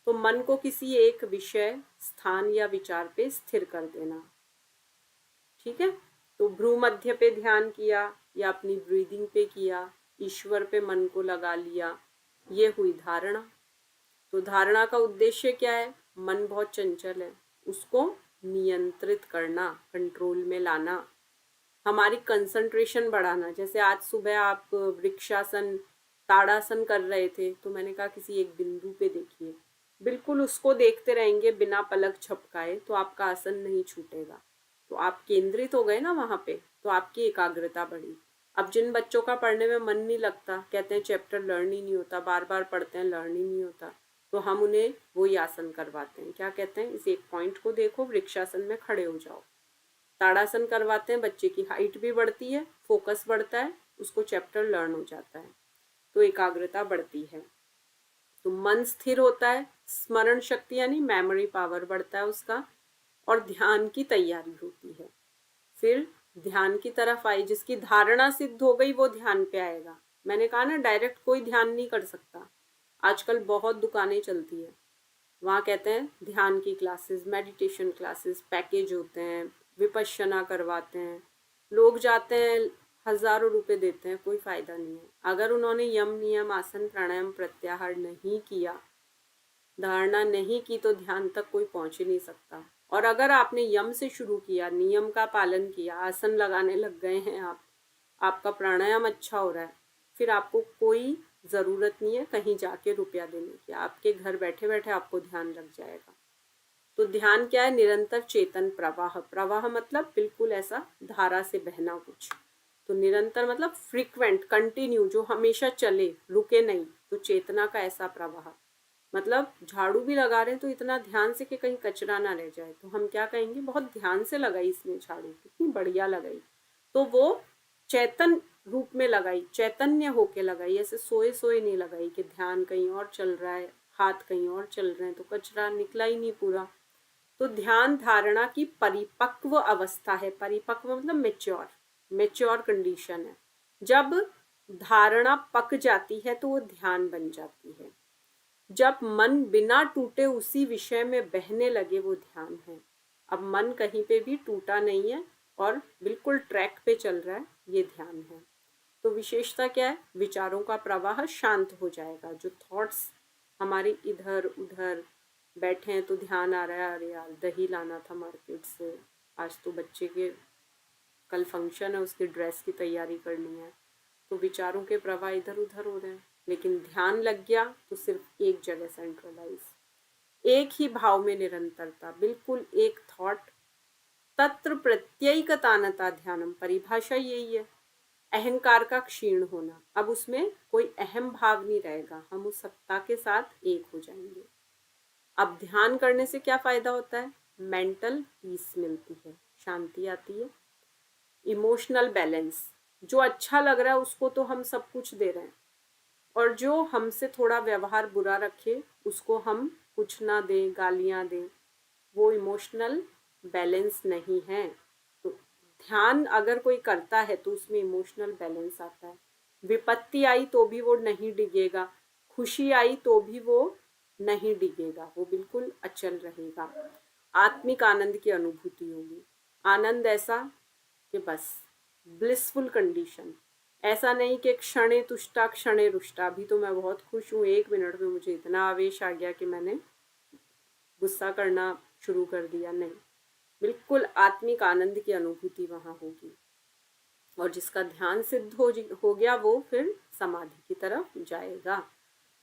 तो मन को किसी एक विषय, स्थान या विचार पे स्थिर कर देना। ठीक है, तो भ्रू मध्य पे ध्यान किया या अपनी ब्रीदिंग पे किया, ईश्वर पे मन को लगा लिया, ये हुई धारणा। तो धारणा का उद्देश्य क्या है? मन बहुत चंचल है, उसको नियंत्रित करना, कंट्रोल में लाना, हमारी कंसंट्रेशन बढ़ाना। जैसे आज सुबह आप वृक्षासन, ताड़ासन कर रहे थे, तो मैंने कहा किसी एक बिंदु पे देखिए, बिल्कुल उसको देखते रहेंगे बिना पलक झपकाए, तो आपका आसन नहीं छूटेगा। तो आप केंद्रित हो गए ना वहां पे, तो आपकी एकाग्रता बढ़ी। अब जिन बच्चों का पढ़ने में मन नहीं लगता, कहते हैं चैप्टर लर्न ही नहीं होता, बार बार पढ़ते हैं लर्न ही नहीं होता, तो हम उन्हें वही आसन करवाते हैं। क्या कहते हैं? इस एक पॉइंट को देखो, वृक्षासन में खड़े हो जाओ, ताड़ासन करवाते हैं, बच्चे की हाइट भी बढ़ती है, फोकस बढ़ता है, उसको चैप्टर लर्न हो जाता है, तो एकाग्रता बढ़ती है, तो मन स्थिर होता है, स्मरण शक्ति यानी मेमोरी पावर बढ़ता है उसका, और ध्यान की तैयारी होती है। फिर ध्यान की तरफ आई, जिसकी धारणा सिद्ध हो गई वो ध्यान पे आएगा। मैंने कहा ना, डायरेक्ट कोई ध्यान नहीं कर सकता। आजकल बहुत दुकानें चलती है, वहाँ कहते हैं ध्यान की क्लासेस, मेडिटेशन क्लासेस, पैकेज होते हैं, विपश्यना करवाते हैं, लोग जाते हैं, हजारों रुपए देते हैं, कोई फायदा नहीं है। अगर उन्होंने यम नियम आसन प्राणायाम प्रत्याहार नहीं किया, धारणा नहीं की, तो ध्यान तक कोई पहुंच ही नहीं सकता। और अगर आपने यम से शुरू किया, नियम का पालन किया, आसन लगाने लग गए हैं आप, आपका प्राणायाम अच्छा हो रहा है, फिर आपको कोई ज़रूरत नहीं है कहीं जाके रुपया देने की, आपके घर बैठे बैठे आपको ध्यान लग जाएगा। तो ध्यान क्या है? निरंतर चेतन प्रवाह। प्रवाह मतलब बिल्कुल ऐसा धारा से बहना कुछ। तो निरंतर मतलब फ्रीक्वेंट, कंटिन्यू, जो हमेशा चले, रुके नहीं। तो चेतना का ऐसा प्रवाह, मतलब झाड़ू भी लगा रहे हैं तो इतना ध्यान से कि कहीं कचरा ना रह जाए, तो हम क्या कहेंगे, बहुत ध्यान से लगाई इसने झाड़ू, कितनी बढ़िया लगाई। तो वो चेतन रूप में लगाई, चैतन्य होके लगाई, ऐसे सोए सोए नहीं लगाई कि ध्यान कहीं और चल रहा है, हाथ कहीं और चल रहे हैं, तो कचरा निकला ही नहीं पूरा। तो ध्यान धारणा की परिपक्व अवस्था है। परिपक्व मतलब मेच्योर, मेच्योर कंडीशन है। जब धारणा पक जाती है तो वो ध्यान बन जाती है। जब मन बिना टूटे उसी विषय में बहने लगे, वो ध्यान है। अब मन कहीं पे भी टूटा नहीं है और बिल्कुल ट्रैक पे चल रहा है, ये ध्यान है। तो विशेषता क्या है? विचारों का प्रवाह शांत हो जाएगा। जो थॉट्स हमारे इधर उधर बैठे हैं, तो ध्यान आ रहा है, अरे यार दही लाना था मार्केट से, आज तो बच्चे के कल फंक्शन है, उसकी ड्रेस की तैयारी करनी है, तो विचारों के प्रवाह इधर उधर हो रहे हैं। लेकिन ध्यान लग गया तो सिर्फ एक जगह सेंट्रलाइज, एक ही भाव में निरंतरता, बिल्कुल एक थॉट। तत्र प्रत्ययिकतानता ध्यानम, परिभाषा यही है। अहंकार का क्षीण होना, अब उसमें कोई अहम भाव नहीं रहेगा, हम उस सत्ता के साथ एक हो जाएंगे। अब ध्यान करने से क्या फायदा होता है? मेंटल पीस मिलती है, शांति आती है। इमोशनल बैलेंस, जो अच्छा लग रहा है उसको तो हम सब कुछ दे रहे हैं, और जो हमसे थोड़ा व्यवहार बुरा रखे उसको हम कुछ ना दें, गालियां दें, वो इमोशनल बैलेंस नहीं है। तो ध्यान अगर कोई करता है तो उसमें इमोशनल बैलेंस आता है। विपत्ति आई तो भी वो नहीं डिगेगा, खुशी आई तो भी वो नहीं डिगेगा, वो बिल्कुल अचल रहेगा। आत्मिक आनंद की अनुभूति होगी, आनंद ऐसा कि बस ब्लिसफुल कंडीशन, ऐसा नहीं कि क्षणे तुष्टा क्षणे रुष्टा, अभी तो मैं बहुत खुश हूँ, 1 मिनट में मुझे इतना आवेश आ गया कि मैंने गुस्सा करना शुरू कर दिया, नहीं, बिल्कुल आत्मिक आनंद की अनुभूति वहाँ होगी। और जिसका ध्यान सिद्ध हो गया वो फिर समाधि की तरफ जाएगा।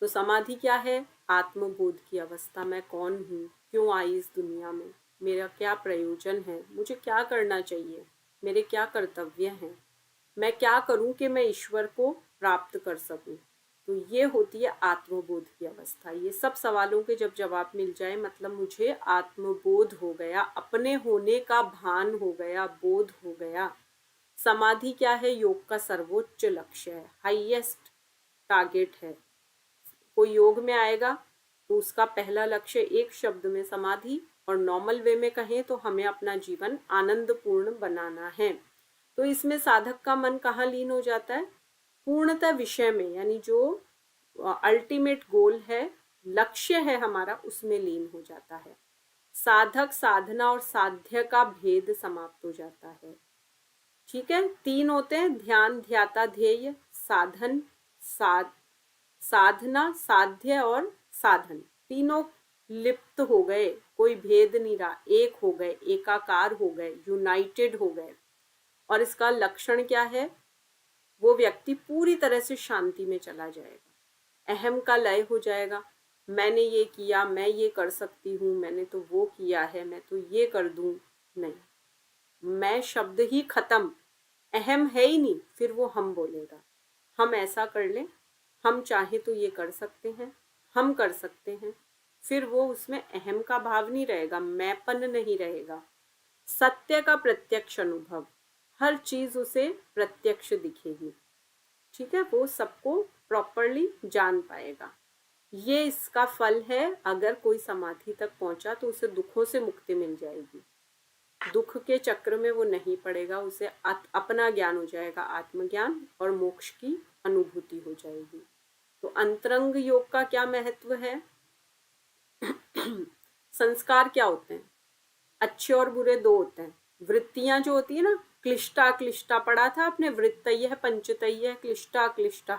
तो समाधि क्या है? आत्मबोध की अवस्था। मैं कौन हूँ, क्यों आई इस दुनिया में, मेरा क्या प्रयोजन है, मुझे क्या करना चाहिए, मेरे क्या कर्तव्य हैं, मैं क्या करूं कि मैं ईश्वर को प्राप्त कर सकूं। तो ये होती है आत्मबोध की अवस्था। ये सब सवालों के जब जवाब मिल जाए, मतलब मुझे आत्मबोध हो गया, अपने होने का भान हो गया, बोध हो गया। समाधि क्या है? योग का सर्वोच्च लक्ष्य है, हाईएस्ट टारगेट है। कोई योग में आएगा तो उसका पहला लक्ष्य एक शब्द में समाधि, और नॉर्मल वे में कहें तो हमें अपना जीवन आनंदपूर्ण बनाना है। तो इसमें साधक का मन कहाँ लीन हो जाता है? पूर्णतः विषय में, यानी जो अल्टीमेट गोल है, लक्ष्य है हमारा, उसमें लीन हो जाता है। साधक, साधना और साध्य का भेद समाप्त हो जाता है। ठीक है, 3 होते हैं, ध्यान, ध्याता, ध्येय, साधन, साधना, साध्य और साधन। तीनों लिप्त हो गए, कोई भेद नहीं रहा, एक हो गए, एकाकार हो गए, यूनाइटेड हो गए। और इसका लक्षण क्या है? वो व्यक्ति पूरी तरह से शांति में चला जाएगा, अहम का लय हो जाएगा। मैंने ये किया, मैं ये कर सकती हूँ, मैंने तो वो किया है, मैं तो ये कर दूं, नहीं, मैं शब्द ही खत्म, अहम है ही नहीं। फिर वो हम बोलेगा, हम ऐसा कर लें, हम चाहे तो ये कर सकते हैं, हम कर सकते हैं। फिर वो उसमें अहम का भाव नहीं रहेगा, मैंपन नहीं रहेगा, सत्य का प्रत्यक्ष अनुभव, हर चीज उसे प्रत्यक्ष दिखेगी, ठीक है, वो सबको प्रॉपरली जान पाएगा। ये इसका फल है। अगर कोई समाधि तक पहुंचा तो उसे दुखों से मुक्ति मिल जाएगी, दुख के चक्र में वो नहीं पड़ेगा, उसे अपना ज्ञान हो जाएगा, आत्मज्ञान, और मोक्ष की अनुभूति हो जाएगी। तो अंतरंग योग का क्या महत्व है? संस्कार क्या होते हैं? अच्छे और बुरे दो होते हैं। वृत्तियां जो होती है ना, क्लिष्टा क्लिष्टा पढ़ा था आपने, वृत्तयः पंचतयः क्लिष्टा क्लिष्टा,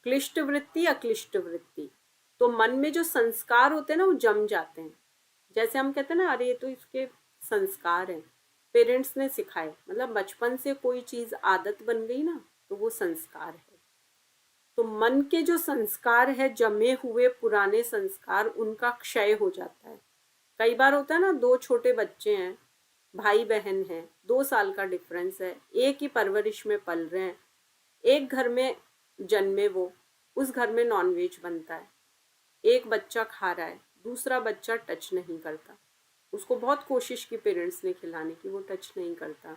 क्लिष्ट वृत्ति अक्लिष्ट वृत्ति। तो मन में जो संस्कार होते हैं ना, वो जम जाते हैं। जैसे हम कहते हैं ना, अरे ये तो इसके संस्कार है, पेरेंट्स ने सिखाए, मतलब बचपन से कोई चीज आदत बन गई ना, तो वो संस्कार है। तो मन के जो संस्कार है, जमे हुए पुराने संस्कार, उनका क्षय हो जाता है। कई बार होता है ना, दो छोटे बच्चे हैं, भाई बहन हैं, 2 साल का डिफरेंस है, एक ही परवरिश में पल रहे हैं, एक घर में जन्मे वो, उस घर में नॉनवेज बनता है, एक बच्चा खा रहा है, दूसरा बच्चा टच नहीं करता, उसको बहुत कोशिश की पेरेंट्स ने खिलाने की, वो टच नहीं करता।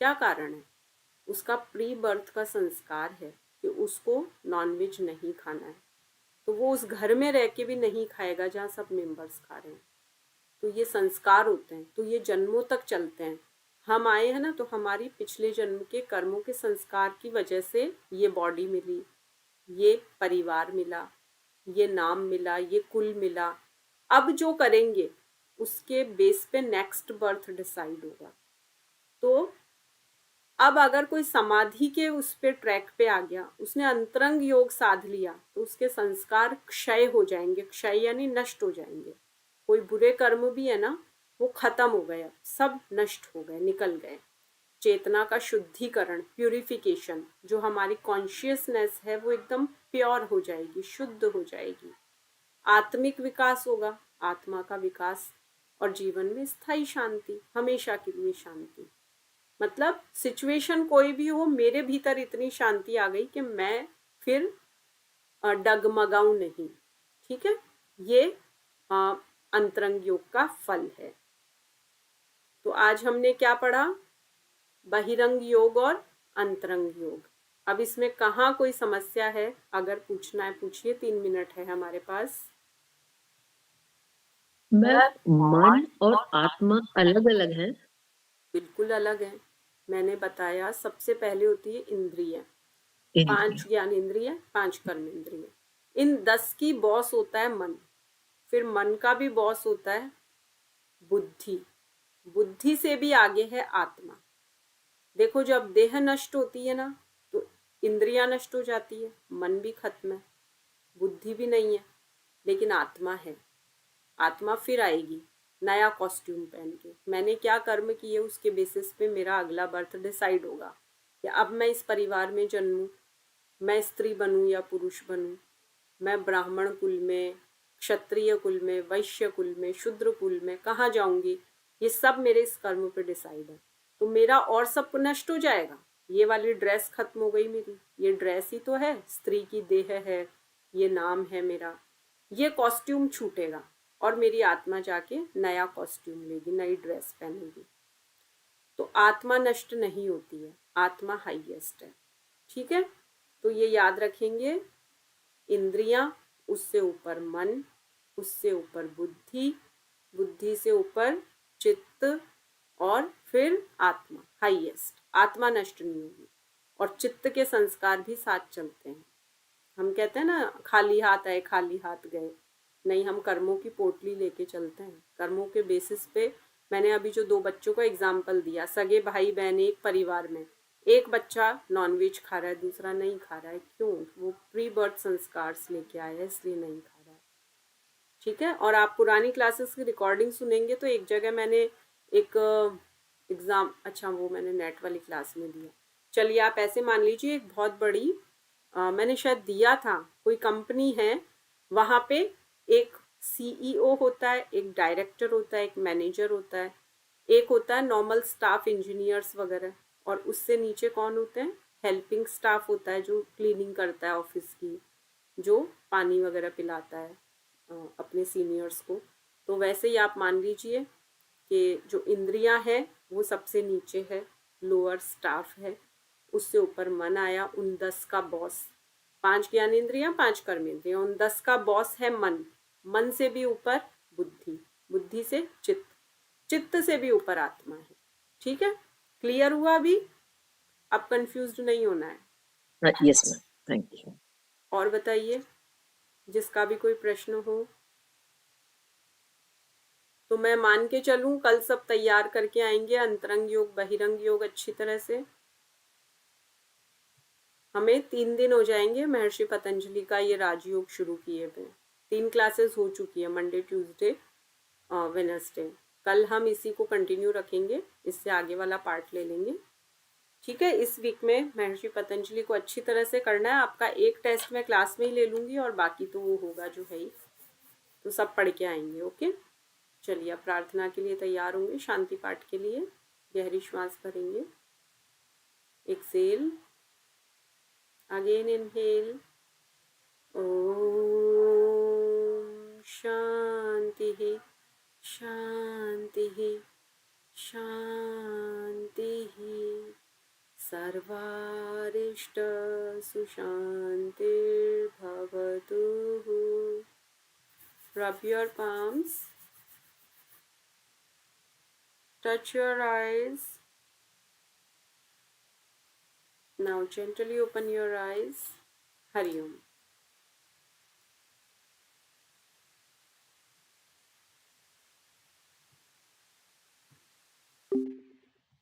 क्या कारण है? उसका प्री बर्थ का संस्कार है कि उसको नॉनवेज नहीं खाना है, तो वो उस घर में रह के भी नहीं खाएगा जहाँ सब मेंबर्स खा रहे हैं। तो ये संस्कार होते हैं, तो ये जन्मों तक चलते हैं। हम आए हैं ना, तो हमारी पिछले जन्म के कर्मों के संस्कार की वजह से ये बॉडी मिली, ये परिवार मिला, ये नाम मिला, ये कुल मिला। अब जो करेंगे उसके बेस पे नेक्स्ट बर्थ डिसाइड होगा। तो अब अगर कोई समाधि के उस पे ट्रैक पे आ गया, उसने अंतरंग योग साध लिया, तो उसके संस्कार क्षय हो जाएंगे, क्षय यानी नष्ट हो जाएंगे। कोई बुरे कर्म भी है ना, वो खत्म हो गए, सब नष्ट हो गए, निकल गए। चेतना का शुद्धिकरण, प्यूरिफिकेशन, जो हमारी कॉन्शियसनेस है वो एकदम प्योर हो जाएगी, शुद्ध हो जाएगी। आत्मिक विकास होगा, आत्मा का विकास, और जीवन में स्थायी शांति, हमेशा के लिए शांति। मतलब सिचुएशन कोई भी हो, मेरे भीतर इतनी शांति आ गई कि मैं फिर डगमगाऊं नहीं। ठीक है, ये अंतरंग योग का फल है। तो आज हमने क्या पढ़ा? बहिरंग योग और अंतरंग योग। अब इसमें कहाँ कोई समस्या है? अगर पूछना है पूछिए, 3 मिनट है हमारे पास। मन और आत्मा अलग अलग है? बिल्कुल अलग है। मैंने बताया सबसे पहले होती है इंद्रिय, 5 ज्ञान इंद्रिय, 5 कर्म इंद्रिय। इन 10 की बॉस होता है मन। फिर मन का भी बॉस होता है बुद्धि। बुद्धि से भी आगे है आत्मा। देखो, जब देह नष्ट होती है ना, तो इंद्रियां नष्ट हो जाती है, मन भी खत्म है, बुद्धि भी नहीं है, लेकिन आत्मा है। आत्मा फिर आएगी नया कॉस्ट्यूम पहन के। मैंने क्या कर्म किए उसके बेसिस पे मेरा अगला बर्थ डिसाइड होगा कि अब मैं इस परिवार में जन्मूं, मैं स्त्री बनूं या पुरुष बनूं, मैं ब्राह्मण कुल में, क्षत्रिय कुल में, वैश्य कुल में, शूद्र कुल में कहाँ जाऊंगी, ये सब मेरे इस कर्म पे डिसाइड है। तो मेरा और सब नष्ट हो जाएगा। ये वाली ड्रेस खत्म हो गई मेरी, ये ड्रेस ही तो है, स्त्री की देह है, ये नाम है मेरा, ये कॉस्ट्यूम छूटेगा और मेरी आत्मा जाके नया कॉस्ट्यूम लेगी, नई ड्रेस पहनेगी। तो आत्मा नष्ट नहीं होती है, आत्मा हाईएस्ट है। ठीक है, तो ये याद रखेंगे। इंद्रियां, उससे ऊपर मन, उससे ऊपर बुद्धि, बुद्धि से ऊपर चित्त, और फिर आत्मा हाईएस्ट। आत्मा नष्ट नहीं होगी, और चित्त के संस्कार भी साथ चलते हैं। हम कहते हैं ना, खाली हाथ आए खाली हाथ गए, नहीं, हम कर्मों की पोटली लेके चलते हैं। कर्मों के बेसिस पे मैंने अभी जो 2 बच्चों का एग्जाम्पल दिया, सगे भाई बहन एक परिवार में, एक बच्चा नॉनवेज खा रहा है, दूसरा नहीं खा रहा है। क्यों? वो प्री बर्थ संस्कार लेके आया है, इसलिए नहीं खा रहा है। ठीक है, और आप पुरानी क्लासेस की रिकॉर्डिंग सुनेंगे तो एक जगह मैंने एक एग्जाम, अच्छा वो मैंने नेट वाली क्लास में दिया। चलिए, आप ऐसे मान लीजिए, एक बहुत बड़ी मैंने शायद दिया था, कोई कंपनी है, वहाँ पे एक सीईओ होता है, एक डायरेक्टर होता है, एक मैनेजर होता है, एक होता है नॉर्मल स्टाफ, इंजीनियर्स वगैरह, और उससे नीचे कौन होते हैं? हेल्पिंग स्टाफ होता है, जो क्लीनिंग करता है ऑफिस की, जो पानी वगैरह पिलाता है अपने सीनियर्स को। तो वैसे ही आप मान लीजिए कि जो इंद्रियां है वो सबसे नीचे है, लोअर स्टाफ है, उससे ऊपर मन आया, उन 10 का बॉस। 5 ज्ञानेंद्रियां, 5 कर्मेंद्रियां, उन 10 का बॉस है मन। मन से भी ऊपर बुद्धि, बुद्धि से चित्त, चित्त से भी ऊपर आत्मा है। ठीक है, क्लियर हुआ अभी? अब कंफ्यूज्ड नहीं होना है। Yes ma'am, thank you. और बताइए, जिसका भी कोई प्रश्न हो तो मैं मान के चलूं कल सब तैयार करके आएंगे, अंतरंग योग बहिरंग योग अच्छी तरह से। हमें 3 दिन हो जाएंगे महर्षि पतंजलि का ये राजयोग शुरू किए हुए। 3 क्लासेस हो चुकी है, मंडे, ट्यूसडे, वेडनेसडे। कल हम इसी को कंटिन्यू रखेंगे, इससे आगे वाला पार्ट ले लेंगे। ठीक है, इस वीक में महर्षि पतंजलि को अच्छी तरह से करना है। आपका एक टेस्ट मैं क्लास में ही ले लूंगी और बाकी तो वो होगा जो है ही, तो सब पढ़ के आएंगे। ओके, चलिए अब प्रार्थना के लिए तैयार होंगे, शांति पाठ के लिए। गहरी श्वास भरेंगे, एक्सेल, अगेन इनहेल। ओम शांति शांति शांति। सर्वारिष्ट सुशांतिर्भवतु। Rub your palms, touch your eyes. Now gently open your eyes. Hari Om.